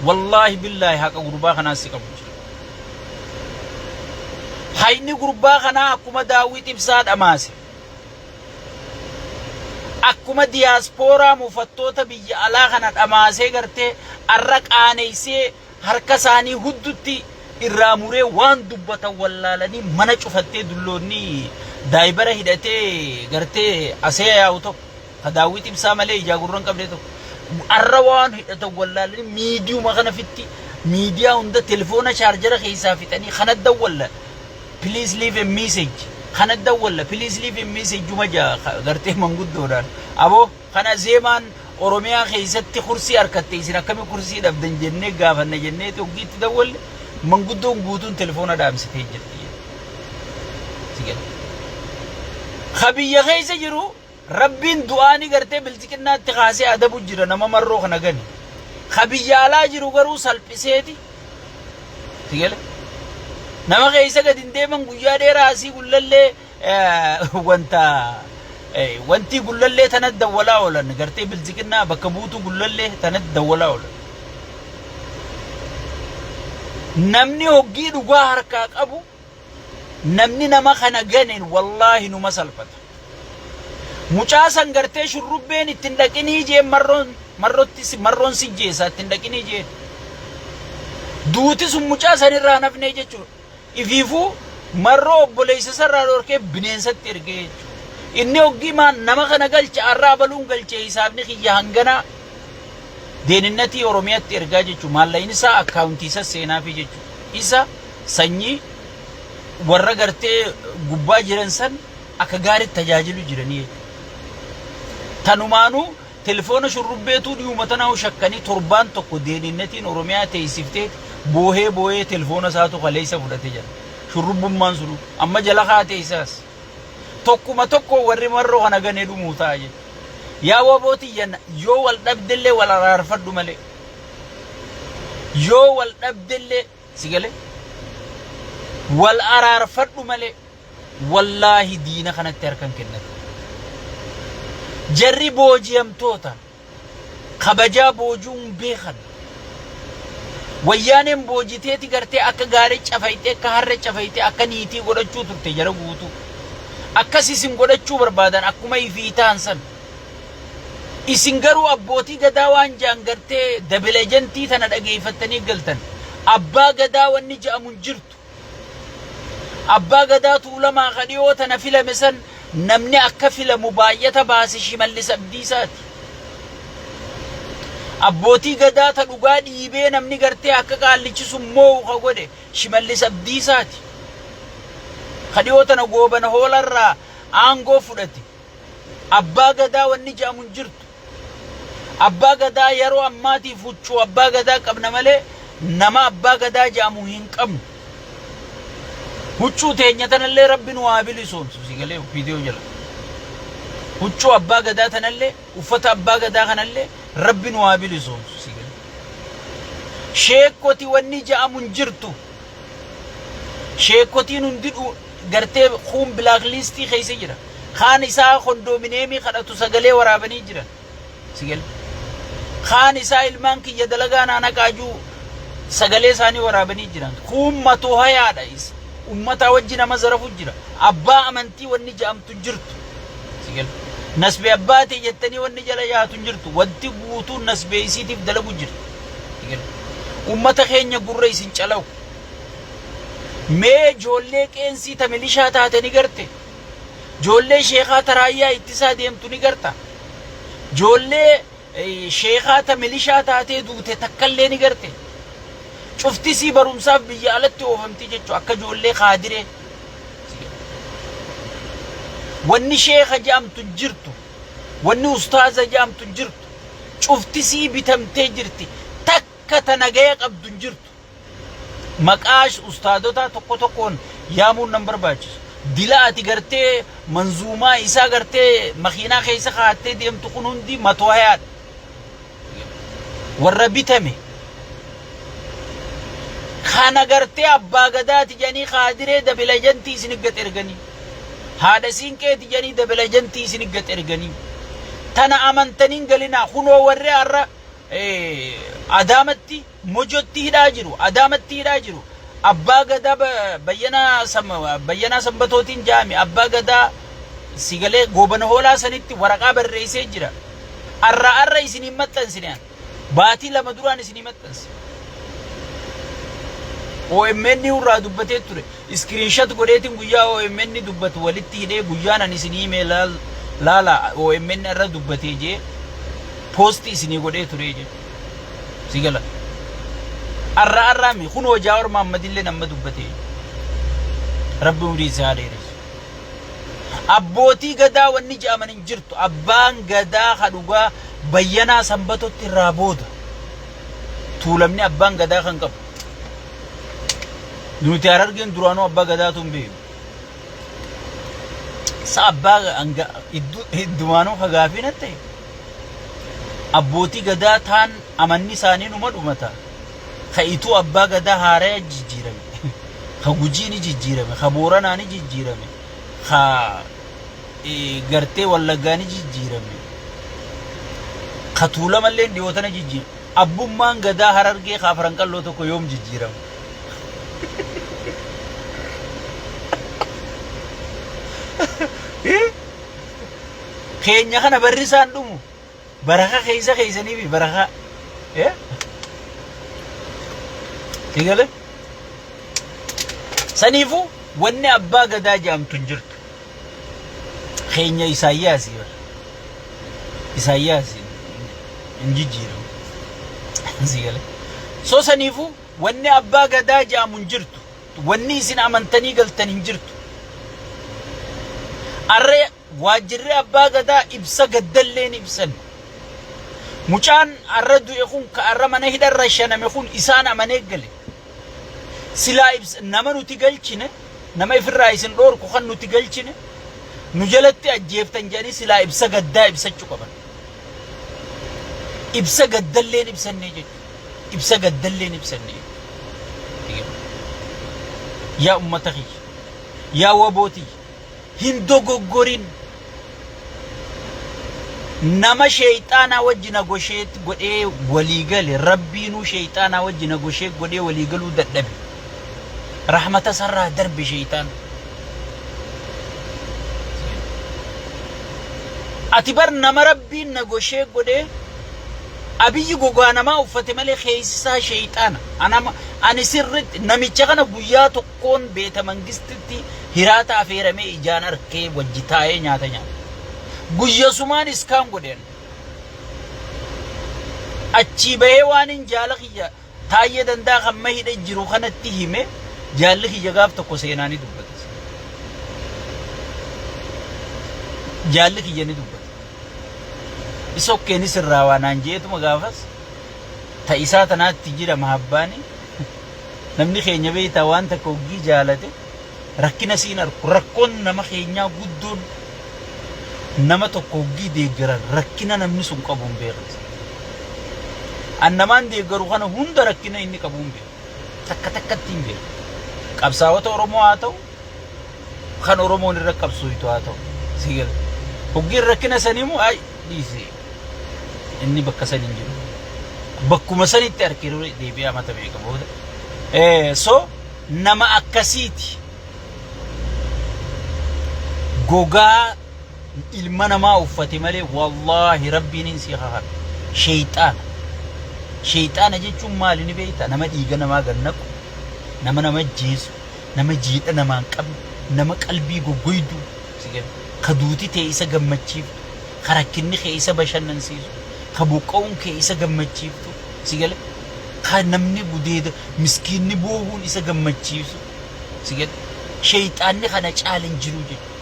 Wallaahi billaahi haqa gurbaa kanaas si qabu jira. Hayni gurbaa kanaa akkuma daawwit ibsaa dhamaase. Akkuma diyaaspooraa muufattoota biyya alaa kana dhamaasee gartee arra qaaneysee harka isaanii huddutti irraa muree waan dubbatan wallaalanii mana cufattee dulloonni daayibara hidhatee gartee asee yaa'u tokko ka daawwit ibsaa malee ijaa gurran qabdee tokko arra waan hidhatan wallaalanii miidiyuma kana fitti miidiyaa hunda telefoona chaarjara keessaa fixanii kana dawwalla please leave a message kana dawwalla please leave a message juma jaa gartee manguddoodhaan aboo kana zeemaan oromiyaa keessatti kursii harkatte isin akkami kursii dhabdan jennee gaafanna jennee tokkitti dawwalle manguddoon guutuun telefoona dhaamsitee jirti. Sigal. Khabiyya keessa jiru rabbiin du'aani gartee biltiqinnaatti kaasee adabu jira nama marroo kana gani. Khabiyya alaa jiru garuu salphiseeti. Sigal. Nama keessa gad hin deeman guyyaa dheeraa asii gullallee wanti gullallee tanatti dawwalaa oolan gartee biltiqinnaa bakka buutuu gullallee tanatti dawwalaa oolan. Namni hoggii dhugaa harkaa qabu namni nama kana ganeen wallaahi numa salphata. Mucaa san gartee shurrubbeen ittiin dhaqinii jeen marroon si jeesaa ittiin dhaqinii jeen. Duuti sun mucaa sanirraa nafnee jechuudha. Ifiifuu marroo obboleessa sarraa dhorkee bineensatti ergee jechuudha. Inni hoggii nama kana galcha arraa baluun galchee hisaabni kiyya hanganaa. Deeninnatii Oromiyaatti ergaa jechuun maallaqni isaa akkaawuntii isa seenaa fi jechuudha. Isa sanyii warra gartee gubbaa jiran san akka gaariitti tajaajilu jiranii jechuudha. Tanumaanuu telefoona shurrubbeetuu dhiyuumatanaa shakkanii torbaan tokko deeninnatiin Oromiyaa teessiftee boohee telefoona isaatu kaleessa fudhatee jira. Shurrubbummaan sunu amma jala kaatee isaas tokkuma tokko warri marroo kana ganee dhumuu ta'a jechuudha. Yaa wabooti yana yoo wal dhabdellee wal araarfadhu malee. Yoo wal dhabdellee sigale wal araarfadhu malee wallaahi diina kanatti harkan kennatu. Jarri boojiyamtoota kabajaa boojuun beekan. Wayyaaneen boojiteeti gartee akka gaarii cafaytee akka harree cafaytee akka niitii godhachuu turte jara guutuu. Akkas isin godhachuu barbaadan akkuma ifii ta'an san. Isin garuu abbootii gadaa waan jaan gartee dabelejantii tana dhageeffattanii galtan. Abbaa gadaa wanni ja'amun jirtu. Abbaa gadaa tuulamaa kadhiyoo tana filame san namni akka filamu baay'ata baase Shimallis Abdiisaati. Abbootii gadaa ta dhugaa dhiibee namni gartee akka qaallichisu moo ka godhe Shimallis Abdiisaati. Kadhiyoo tana goobana hoolarraa aangoo fudhate. Abbaa gadaa wanni ja'amun jirtu. Abbaa gadaa yeroo ammaatiif huccuu abbaa gadaa qabna malee nama abbaa gadaa ja'amu hin qabnu. Huccuu teenya tanallee rabbiin waa bilisoomsu sigalee viidiyoo jala. Huccuu abbaa gadaa tanallee uffata abbaa gadaa kanallee rabbiin waa bilisoomsu sigalee. Sheekoti wanni ja'amu hin jirtu. Sheekotiin hundi gartee kuun bilaaklistii keessa jira. Kaan isaa kondomineemii kadhatu sagalee waraabanii jiran. Sigalee. خان إسائل مانك يدلغانا نكاجو سغلي ساني ورابني جيران كومتو هيا دايس أمتا وجنا مزرفو جيرا أبا أمنتي ونجام تنجرت سيقل نسبي أباتي جتني ونجلا يا تنجرت ودي بوتو نسبي سيتي بدلغو جيرت سيقل أمتا خينيا قرر يسين چلو مي جولي كينسي تمليشا تاتني گرتے جولي شيخا ترايا اتسا ديمتو نگرتا جولي شيخا تمليشا تاتي دوتي تكالي نگرتے شفتي سي برمساف بيالتي وفهمتي جيتشو اكا جولي خادري واني شيخا جامتو جرتو واني استاذا جامتو جرتو شفتي سي بتمتي جرتي تكا تنگيق عبدو جرتو مقاش استادوتا توكو توكون يامون نمبر باچس دلاتي گرتے منظومہ ایسا گرتے مخینا خیسا خاتے دیم تقنون دی متوحیات وربیتمی خانا گرتے اببا گدات جانی خادرے دبلا جنتی سنگت ارگنی حادثین کے جانی دبلا جنتی سنگت ارگنی تنا امنتنین گلینا خونو ورے ارہ ادامتی موجودتی ہداجرو ادامتی ہداجرو أبا غدا بينا سنبتوتين جامي أبا غدا سيغلي غوبن هولا سنتي ورقا بالرئيسي جرا الرئيس نمتن سنيان باتي لما دوران سنمتن OMN ورا دبتي توري سكرين شوت غوديتين غيا OMN دبت ولتي دي غيانا نسني ميلال لا OMN ر دبتي جي بوستي سني غودي توري جي سيغلا الرامي خنو جاور محمد اللي نمدو بتي رب مريد ساديرس أبوتي غدا ونجا من جرتو أبان غدا خدوغا بينا سنبتو ترابود تولمني أبان غدا خنقب نوتي أرارجين درانو أبا غدا تنبيه سأبا أنغا إدوانو خغافين أتي أبوتي غدا تان أمني ساني نمد أمتا خيتو أبا غدا هاري جيجيرمي خغوجيني جيجيرمي خبوراناني جيجيرمي غرتي واللغاني جيجيرمي خطولا ملين ديوتنا جيجير أبو مان غدا هرارجي خافرنقل لوتو كو يوم جيجيرمي خينيا خنا بريسان دومو بركة خيساني بي بركة تيجالي سنيفو وني أبا غدا جام تنجرت خينيا إساياسي إساياسي انجيجيرو زيغالي سو سنيفو وني أبا غدا جام انجرت وني سن أمنتني قلتن انجرت أرى واجري أبا غدا إبسا قدلين إبسن مچان أردو يخون كأرى منه هدر رشانا ميخون إسانا منه قلي سلا إبس نما نتقلچنه نما يفر رئيسن دور كخان نتقلچنه نجلت أجيب تنجاني سلا إبسا قدا إبسا چوكبان إبسا قدلين إبسن نيجي إبسا قدلين إبسن نيجي يا أمتخي يا وابوتي هندو غورين نما شيطانا وجنا غوشيت غدي وليغل ربينو شيطانا وجنا غوشيت غدي وليغلو ددب رحمة سرا درب شيطان اتبر نما ربين نغوشيت غدي ابي غوغانا ما وفتمل خيسا شيطان انا سر نميچغنا بويا تكون بيت منغستتي هراتا افيرمي اجانر كي وجتاي نياتا guyya sumaan iskaan godhen achi bahee waanin jaala kiyya taayye dandaa kamma hidhe jiru kanatti hime jaalli kiyya gaaf tokko seenaanii dubbate jaalli kiyya ni dubbate isokkeenis irraa waanaan jeetuma gaafas ta isaa tanaatti jira mahabbaani namni keenya beeytaa waan takka hoggii jaalate rakkina siin arku rakkoon nama keenyaa guddoon nama tokko hoggii deeggaran rakkina namni sun qabuun beekas annamaan deeggaru kana hunda rakkina inni qabuun beeku takka takkatti hin beeku qabsaawota Oromoo haa ta'u kan Oromoon irra qabsooytu haa ta'u sigal hoggiin rakkina saniimu ay dhiise inni bakka san hin jiru bakkuma sanitti harkiru deebi'aa mata beeka booda so nama akkasiiti gogaa ilma namaa uffate malee wallahi rabbiin hin siixaa shayxaana jechuun maali ni beekta nama dhiiga namaa gannaqu nama jeesu nama jiidha namaan qabne nama qalbii goggoydu kaduuti ta'e isa gammachiiftu karakkinni kee isa bashannansiisu kabuqqa'uun kee isa gammachiiftu sigale ka namni gudeeda miskiinni boohuun isa gammachiisu sigale shayxaanni kana caalan jiru jechuudha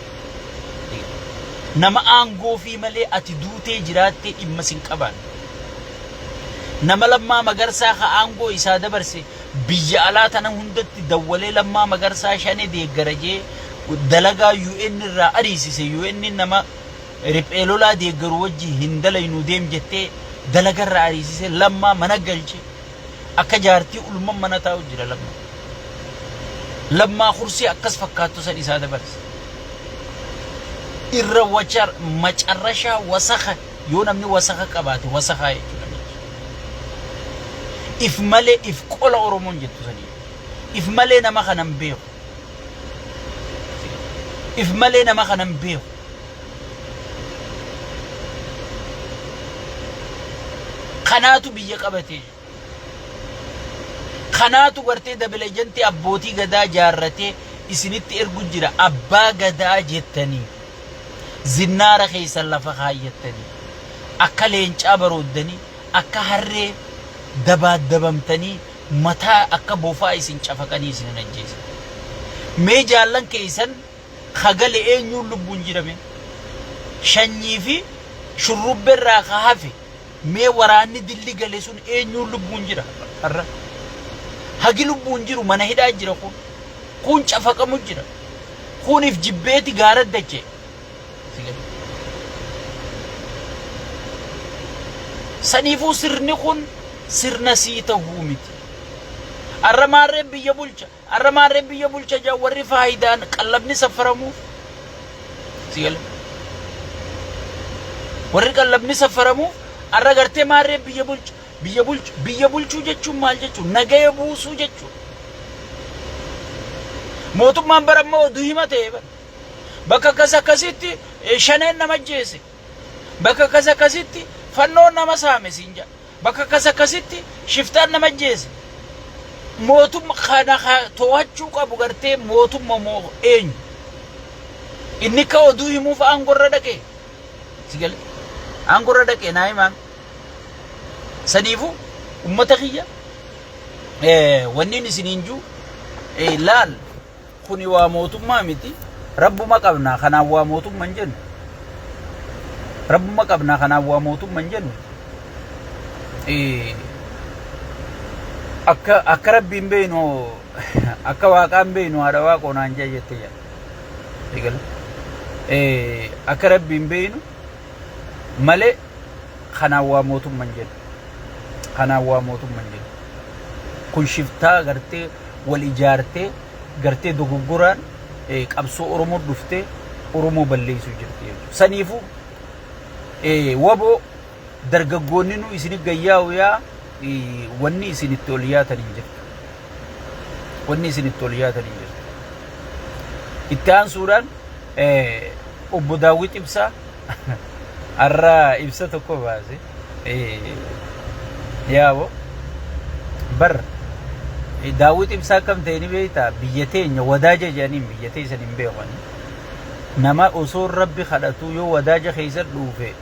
nama aangoo fi malee ati duutee jiraattee dhimma sin qaban nama Lammaa Magarsaa ka aangoo isaa dabarse biyya alaa tana hundatti dawwalee Lammaa Magarsaa shane deeggarajee dalagaa UN irraa ariisise UN nama riphee lolaa deeggaru wajji hin dalaynu deem jettee dalagarraa ariisise Lammaa mana galche akka jaartii ulman mana taa'u jira Lammaa kursii akkas fakkaattu san isaa dabarse irra wachar macarrasha wasakha yoo namni wasakha qabaate wasakha jechuudha if malee if qola oromoon jettu sanii if malee nama kanan beeku if malee nama kanan beeku kanaatu biyya qabatee kanaatu gartee dabalejanti abbootii gadaa jaarratee isinitti ergu jira abbaa gadaa jettanii zinnaara keessan lafa kaayyatanii akka leencaa barooddanii akka harree dabaddabamtanii mataa akka bofaa isin cafaqanii isin ajjeesan mee jaallan keessan khagale eenyuun lubbuun jirame shanyii fi shurrubberraa ka hafe mee waraanni dilli gale sun eenyuun lubbuun jira har'a hagi lubbuun jiru mana hidhaa jira kun cafaqamu jira kuniif jibbeeti gaaraddache saniifuu sirni kun sirna sii ta'uu miti arramaarreen biyya bulcha jaa warri faayidaan qallabni saffaramuuf sigale warri qallabni saffaramuuf arra gartee maarreen biyya bulchuu jechuun maal jechuun nagaya buusuu jechuun mootummaan barammoo oduu hima ta'e bakka akkasitti shaneen nama jeese bakka akkasitti fannoon nama saame sinja bakka akkasitti shiftaan nama jeese mootummaa kana to'achuu qabu gartee mootummaa moo eenyu inni ka oduu himuuf aangorra dhaqee sigale aangorra dhaqee naa himaan saniifu ummata kiyya wanniin isiniin juu laal kuni waa mootummaa miti rabbuma qabnaa kanaaf waa mootummaa hin jennu rabbuma qabnaa kanaaf waa mootummaa hin jennu akka rabbiin beeynu akka waaqaan beeynu haadha waaqoo naan jaa jette jedha akka rabbiin beeynu malee kanaaf waa mootummaa hin jennu kanaaf waa mootummaa hin jennu kun shiftaa gartee wal ijaartee gartee dogoggoraan qabsoo oromoo dhuftee oromoo balleessuu jirti jechuudha saniifu waboo dargaggoonni nu isin gayyaa'u yaa wanni isinitti ol yaatanii jirtu wanni isinitti ol yaatanii jirtu itti aansuudhaan obbo Daawit Ibsaa har'a ibsa tokko baase yaabo bar Daawit Ibsaa kam ta'e ni beektaa biyya teenya wadaaja jedhaniin biyya teessan hin beekani nama osoo rabbi kadhatu yoo wadaaja keessa dhuufe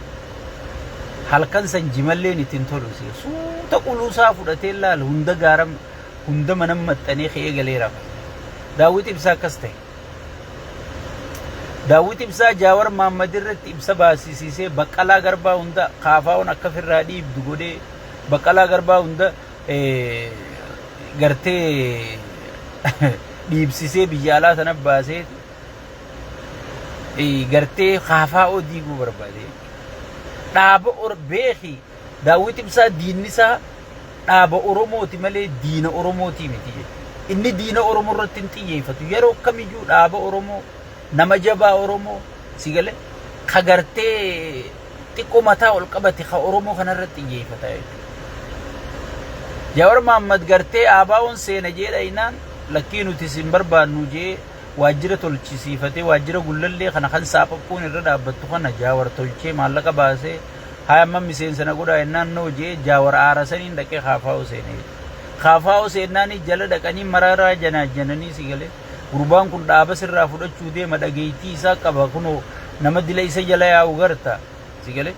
halkan san jimalleen ittiin tolu suuta quluusaa fudhatee laal hunda gaaram hunda mana maxxanee ka'ee galeera Daawit Ibsaa akkas ta'e Daawit Ibsaa Jaawar Mahammad irratti ibsa baasisiisee Baqqalaa Garbaa hunda kaafaa'uun akka firraa dhiibdu godhee Baqqalaa Garbaa hunda gartee dhiibsisee biyya alaa sana baasee gartee kaafaa'oo diiguu barbaade dhaaba beeki Daawit Ibsaa diinni isaa dhaaba Oromooti malee diina Oromooti miti inni diina Oromoo irratti hin xiyyeeffatu yeroo kamiyyuu dhaaba Oromoo nama jabaa Oromoo sigale ka gartee xiqqoo mataa ol qabate ka Oromoo kanarratti xiyyeeffata Jawar Muhammad gartee aabaa'uun seena jedhainaan lakkii nuti sin barbaannu jee waajjira tolchisiifatee waajjira gullallee kana kan saapaphuun irra dhaabbattu kana jaawar tolchee maallaqa baasee hayamma miseensa na godhaa ennaan noo jee jaawar aarasaniin dhaqee Kaafaa'u seene. Kaafaa'u seennaanii jala dhaqanii mararaa janaajjananii si galee gurbaan kun dhaaba sirraa fudhachuu deema dhageettii isaa qaba kunoo nama dila isa jala yaa'u garta si galee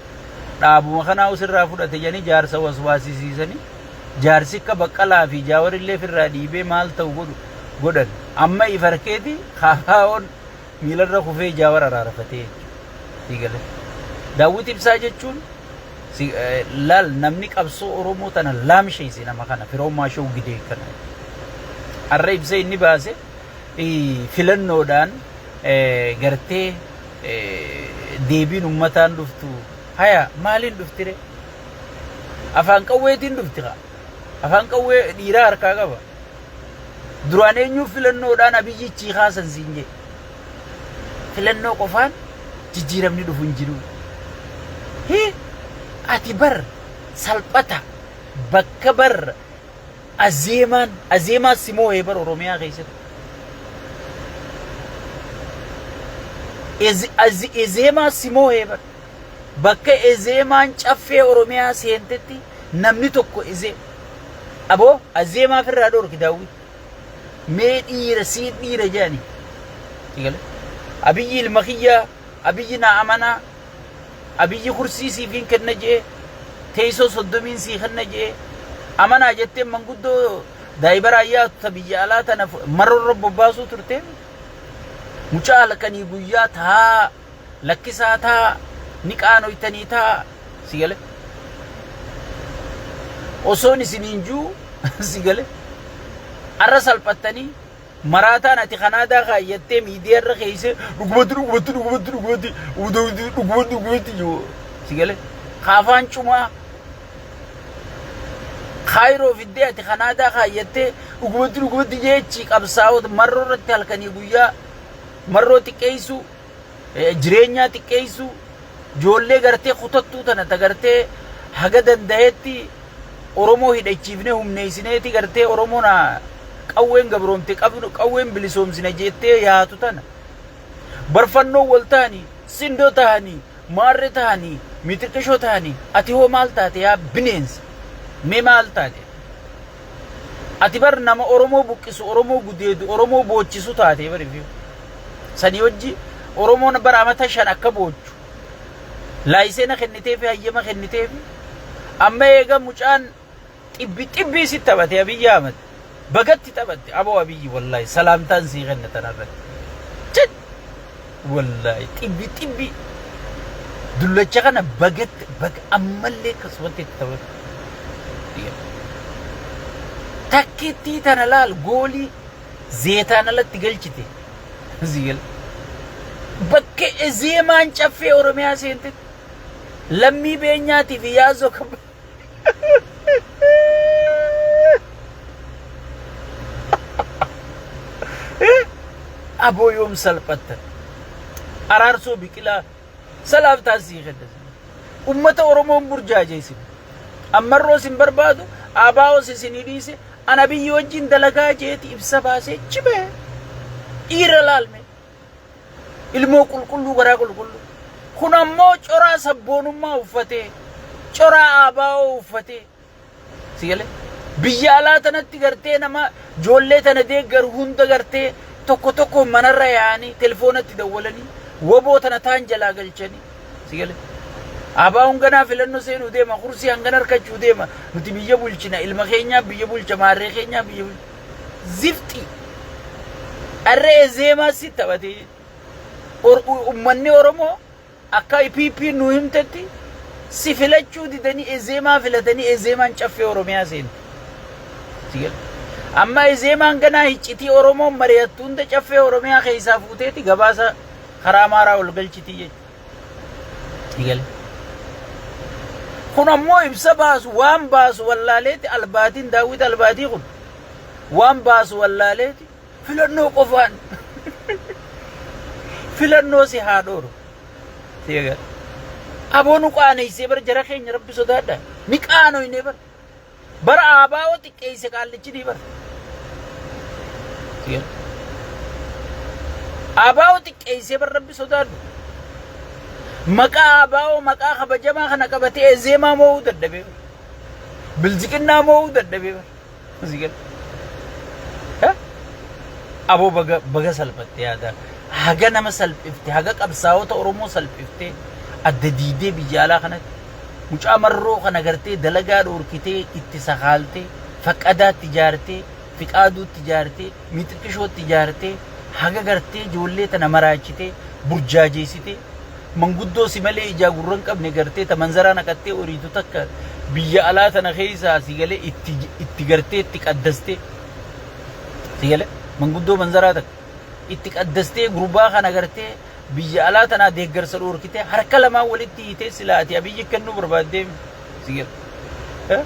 dhaabuma kanaa sirraa fudhate janii jaarsa waswaasisiisanii jaarsikka baqqalaa fi jaawarillee firraa dhiibee maal ta'u godhan amma ifarkeeti Kaafaa'oon miilarra kufee jaawar araarafatee si galee Daawwit Ibsaa jechuun laal namni qabsoo Oromoo tana laamsheesse nama kana firoomaa shoo gidee kana arra ibsa inni baase filannoodhaan gartee deebiin ummataan dhuftu haya maaliin dhuftire afaan qawweetiin dhufti afaan qawwee dhiiraa harkaa qaba duraan eenyuu filannoodhaan abiyyichi haasan siinje filannoo qofaan jijjiiramni dhufu hin jiru ati bar salphata bakka bar azeemaa simoo bar Oromiyaa keessatti ezeemaa simoo bar bakka ezeemaan caffee Oromiyaa seentetti namni tokko aboo azeemaa firraa dhorki Daawwit mee dhiira sii dhiira jedhani abiyyi ilma kiyyaa abiyyi naa amanaa abiyyi kursii siifiin kenna jee teessoo soddomiin sii kenna jee amanaa jettee manguddoo daa'ibara ayyaatu biyya alaa tana marorra bobbaasuu turte mucaa halkanii guyyaa taa lakkisaa taa ni qaanoytanii taa si gale osoon isiniin juu si gale arra salphattanii marataan ati Kanaadaa kaayyattee miidiyaa irra keeyse dhugubatti yoo si gale kaafaan cumaa Kaayiroo fiddee ati Kanaadaa kaayyattee dhugubatti jechi qabsaa'ota marroo irratti halkanii guyyaa marroo xiqqeessu jireenyaa xiqqeessu ijoollee gartee kutattuu tana tagartee haga danda'etti Oromoo hidhachiifnee humneessineeti gartee Oromoon qawween gabroomte qawween bilisoomsine jettee yaatu tana barfannoo wal ta'anii sindoo ta'anii maarree ta'anii mitirqishoo ta'anii ati hoo maal taate yaa bineensa mee maal taate ati bar nama Oromoo buqqisu Oromoo gudeedu Oromoo boochisu taate bariif sanii wajji Oromoon bara amata 5 akka boochu laayiseena kennitee fi hayyama kennitee amma eega mucaan xibbi sitti taphate Abiyyi Ahmed bagatti taphate aboo Abiyyi wallahi salaamtaan sii kennatan irratti wallahi xibbi dullacha kana bagatti ammallee kasumatti taphate takkitti tana laal goolii zeetaan alatti galchite zigal bakke ezeemaan caffee Oromiyaa seente lammii beenyaatiif yaazoo qaba aboo yoom salphatta araarsoo biqilaa salaaftaan sii kenna ummata Oromoon burjaajeessin ammarroo sin barbaadu aabaa'oo isinii dhiise ana biyyi wajjin dalagaa jeeti ibsa baasee chibee dhiira laalme ilmoo qulqulluu garaa qulqulluu kun ammoo coraa sabboonummaa uffatee coraa aabaa'oo uffatee sigale biyya alaa tanatti gartee nama ijoollee tana deeggaru hunda gartee tokko manarra yaa'anii telefoonatti dawwalanii woboo tana taan jalaa galchanii sigale abaa'uun ganaa filannoo seenuu deema kursii hangan harkachuu deema nuti biyya bulchina ilma keenyaa biyya bulcha maarree keenyaa biyya bulcha zifti arree ezeemaa si taphatee ummanni Oromoo akka IPP nu himtetti si filachuu didanii ezeemaa filatanii ezeemaan caffee Oromiyaa seente sigale amma ezeemaan ganaa hiccitii Oromoon mari'attu hunda caffee Oromiyaa keessaa fuuteeti gabaasa karaa maaraa ol galchitii jechuudha sigale kun ammoo ibsa baasu waan baasu wallaaleeti albaatiin Daawwit albaatii kun waan baasu wallaaleeti filannoo qofaan filannoo si haadhooro sigale aboonu qaaneysee bar jara keenya rabbi sodaadha ni qaanoyne bar bar abaa'oo xiqqeesse qaallichi ni bar abaa'oo xiqqeesse bar rabbi sodaadhu maqaa abaa'oo maqaa kabajamaa kana qabatee ezeemaa mo'uu dadhabee bilziqinnaa mo'uu dadhabee bar aboo baga salphatte yaada haga nama salphifte haga qabsaa'ota Oromoo salphifte adda diidee biyya alaa kanatti mucaa marroo kana gartee dalagaa dhorkitee itti sakaaltee faqqadaatti ijaartee fiqaaduutti ijaartee mixiqishootti ijaartee haga gartee ijoollee tana maraachitee burjaajeessitee manguddoo si malee ijaa gurran qabne gartee ta manzaraa naqattee oriitu takka biyya alaa tana keessaa si galee itti gartee itti qaddastee si galee manguddoo manzaraa takka itti qaddastee gurbaa kana gartee biyya alaa tana deeggarsa dhorkitee harka lamaan walitti hiitee silaati abiyyi kennuu barbaaddee si galee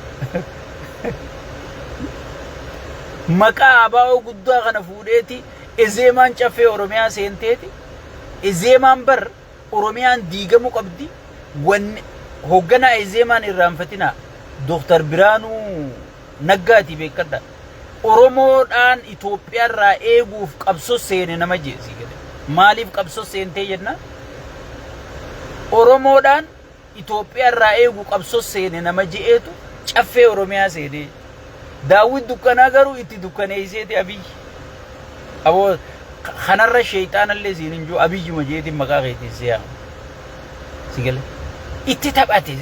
maqaa abaa'oo guddaa kana fuudheeti ezeemaan caffee Oromiyaa seenteeti ezeemaan bar Oromiyaan diigamuu qabdi wanni hoogganaa ezeemaan irraanfatina Dr. Biraanuu Naggaati beekadha Oromoodhaan Itoophiyaarraa eeguuf qabsoo seene nama jeesi gale maaliif qabsoo seentee jenna Oromoodhaan Itoophiyaarraa eeguu qabsoo seene nama jeetu caffee Oromiyaa seene daawwit dukkanaa garuu itti dukkaneesseeti abiyyi aboo kanarra shayxaanallee siinin jiru abiyyuma jeetiin maqaa keetiisee yaa si gale itti taphate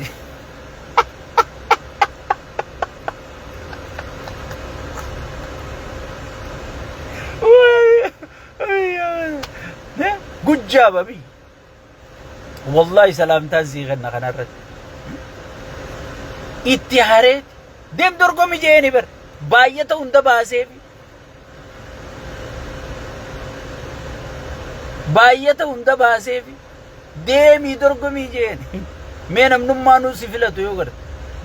gujjaa babi wallahi salaamtaan sii kenna kanarratti itti hareeti deem dorgomi jeeni bar baay'ata hunda baaseefi baay'ata hunda baaseefi deemii dorgomii jeeni mee namnummaa nuu si filatu yoo garte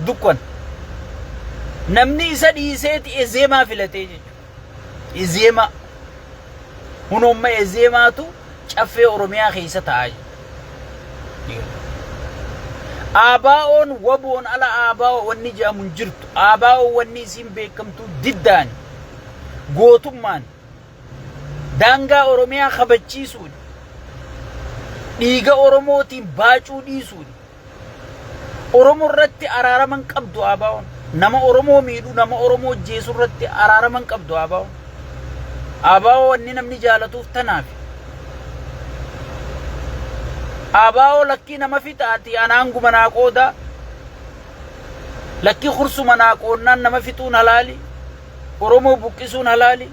dukkan namni isa dhiiseeti ezeemaa filatee jechuudha ezeemaa hunomma ezeemaatu caffee Oromiyaa keessa taa'aa abaa'oon waboon ala abaa'oo wanni jedhamu hin jirtu abaa'oo wanni isiin beekamtu diddaan gootummaan daangaa Oromiyaa kabachiisuun dhiiga Oromootiin baacuu dhiisuun Oromoo irratti araaraman qabdu abaa'oon nama Oromoo miidhu nama Oromoo jeesu irratti araaraman qabdu abaa'oo wanni namni jaalatuuf tanaaf abaa'oo lakkii nama fixaati anaanguma naa qooda lakkii kursuma naa qoonnaan nama fixuun halaali Oromoo buqqisuun halaali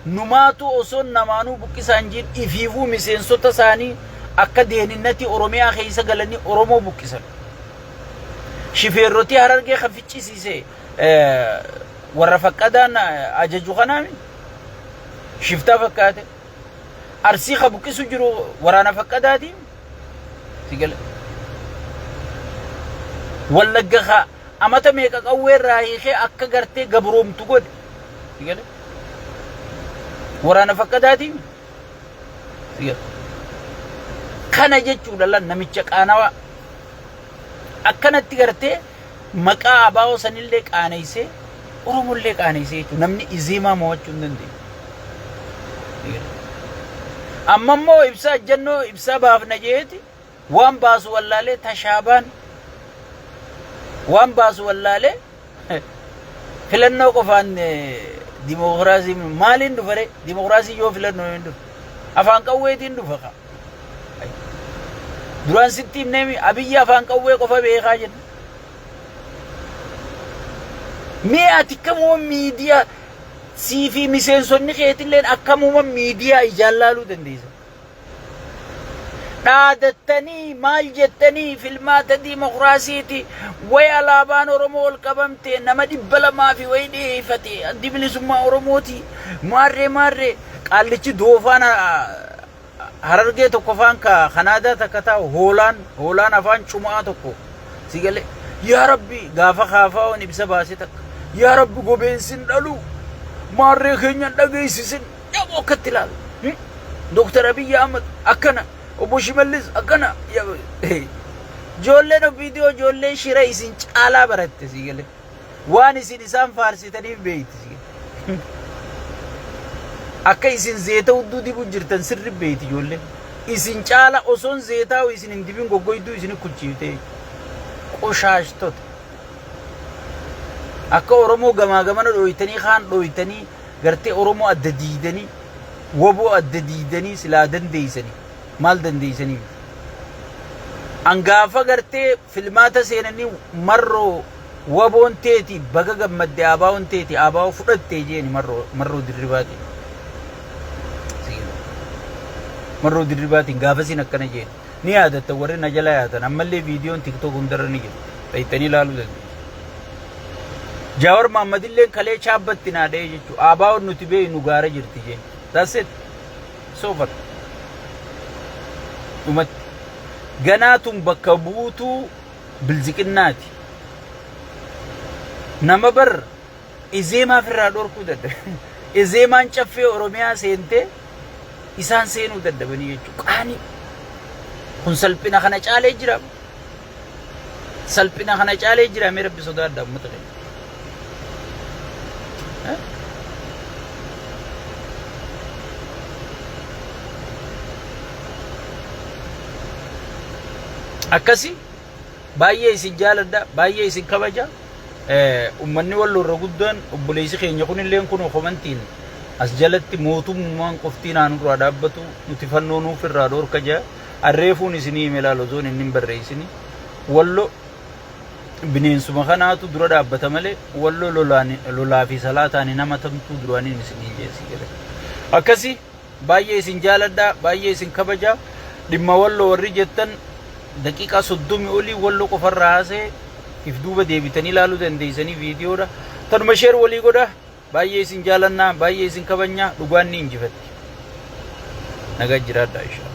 numaatu osoo namaanuu buqqisaan jiin ifiifuu miseensota isaanii akka deeninatti Oromiyaa keessa galanii Oromoo buqqisan shifeerrotii Harargee kan ficcisiise warra faqqadaan ajaju kanaami shiftaa fakkaate arsii ka buqqisu jiru waraana faqqadaatiin sigale wallagga ka amata meeqa qawweerraa hiikee akka gartee gabroomtu godhe sigale waraana faqqadaatiin sigale kana jechuudha lan namicha qaanawaa akkanatti gartee maqaa abaa'oo sanillee qaaneessee Oromollee qaaneessee jechuudha namni ezeemaa mo'achuu hin dandeenye amma immoo ibsaa jannoo ibsaa baafna jeeti waan baasu wallaalee tashaabaan waan baasu wallaalee filannoo qofaan dimokiraasii maaliin dhufare dimokiraasii yoo filannoo hin dhufu afaan qawweetiin dhufa ka duraan sitti himneemi abiyyi afaan qawwee qofa beekaa jenna mee ati kamuma miidiyaa sii fi miseensonni keetilleen akkamuma miidiyaa ijaallaaluu dandeessa dhaadattanii maal jettanii filmaata dimokiraasiiti way alaabaan Oromoo ol qabamte nama 200 fi way dhiyeeffate addi bilisummaa Oromooti maarree qaallichi doofaan Harargee tokko afaan Kanaadaa takka taa'u hoolaan afaan cumaa tokko sigale yaa rabbi gaafa kaafaa'oon ibsa baase takka yaa rabbi gobeensin dhalu maarree keenya dhageessisin dhabu akkatti ilaalu Dr. Abiy Ahmed akkana obbo Shimallis akkana ijoolleen viidiyoo ijoolleen shira isin caalaa baratte sigale waan isin isaan faarsitaniif beeyti akka isin zeeta hudduu dibu jirtan sirri beeyti ijoollee isin caala osoon zeetaa isin hin dibin goggoyduu isin kuchiifte qoshaashtota akka oromoo gamaa gamana dhooytanii kaan dhooytanii gartee oromoo adda diidanii waboo adda diidanii silaa dandeeysanii maal dandeeysanii angaafa gartee filmaata seenanii marroo waboon teeti baga gammadde abaawoon teeti abaawoo fudhattee jeeni marroo dirribaati marroo dirribaatiin gaafasiin akkana jeen ni yaadatta warri na jala yaadatan ammallee viidiyoon tiktok hundarra ni jiru dhaytanii ilaaluu dandeessu Jawar Muhammadillee kalee chaabbatti naadhee jechuudha abaawoon nuti beeynu gaara jirti jeen that's it so far umatti ganaatun bakka buutuu bilziqinnaati nama bar izeemaa firraa dhorkuu dadhabe izeemaan caffee oromiyaa seentee isaan seenuu dadhabanii jechuudha qaanii kun salphina kana caalee jira mee rabbi sodaadhaa ummata keenya akkasi baay'ee isin jaaladha baay'ee isin kabaja ummanni walloorra guddaan obboleessi keenya kunillee kun komantiin as jalatti mootummaan qoftiin aanurraa dhaabbatu nuti fannoo nuuf irraa dhorka jaa arreefuun isinii ilaalo zoon inni barreessini wallo bineensuma kanaatu dura dhaabbata malee wallo lolaa fi salaataan nama tamtuu duraaniin isinii jeessi jedhe akkasi baay'ee isin jaaladha baay'ee isin kabaja dhimma wallo warri jettan daqiiqaa 30 olii wallo qofarraa haasee if duuba deebitanii ilaaluu dandeessanii viidiyoodha tanuma sheer walii godha baay'ee isin jaalannaa baay'ee isin kabajnaa dhugaan ni injifatti nagaa jiraadhaa inshallah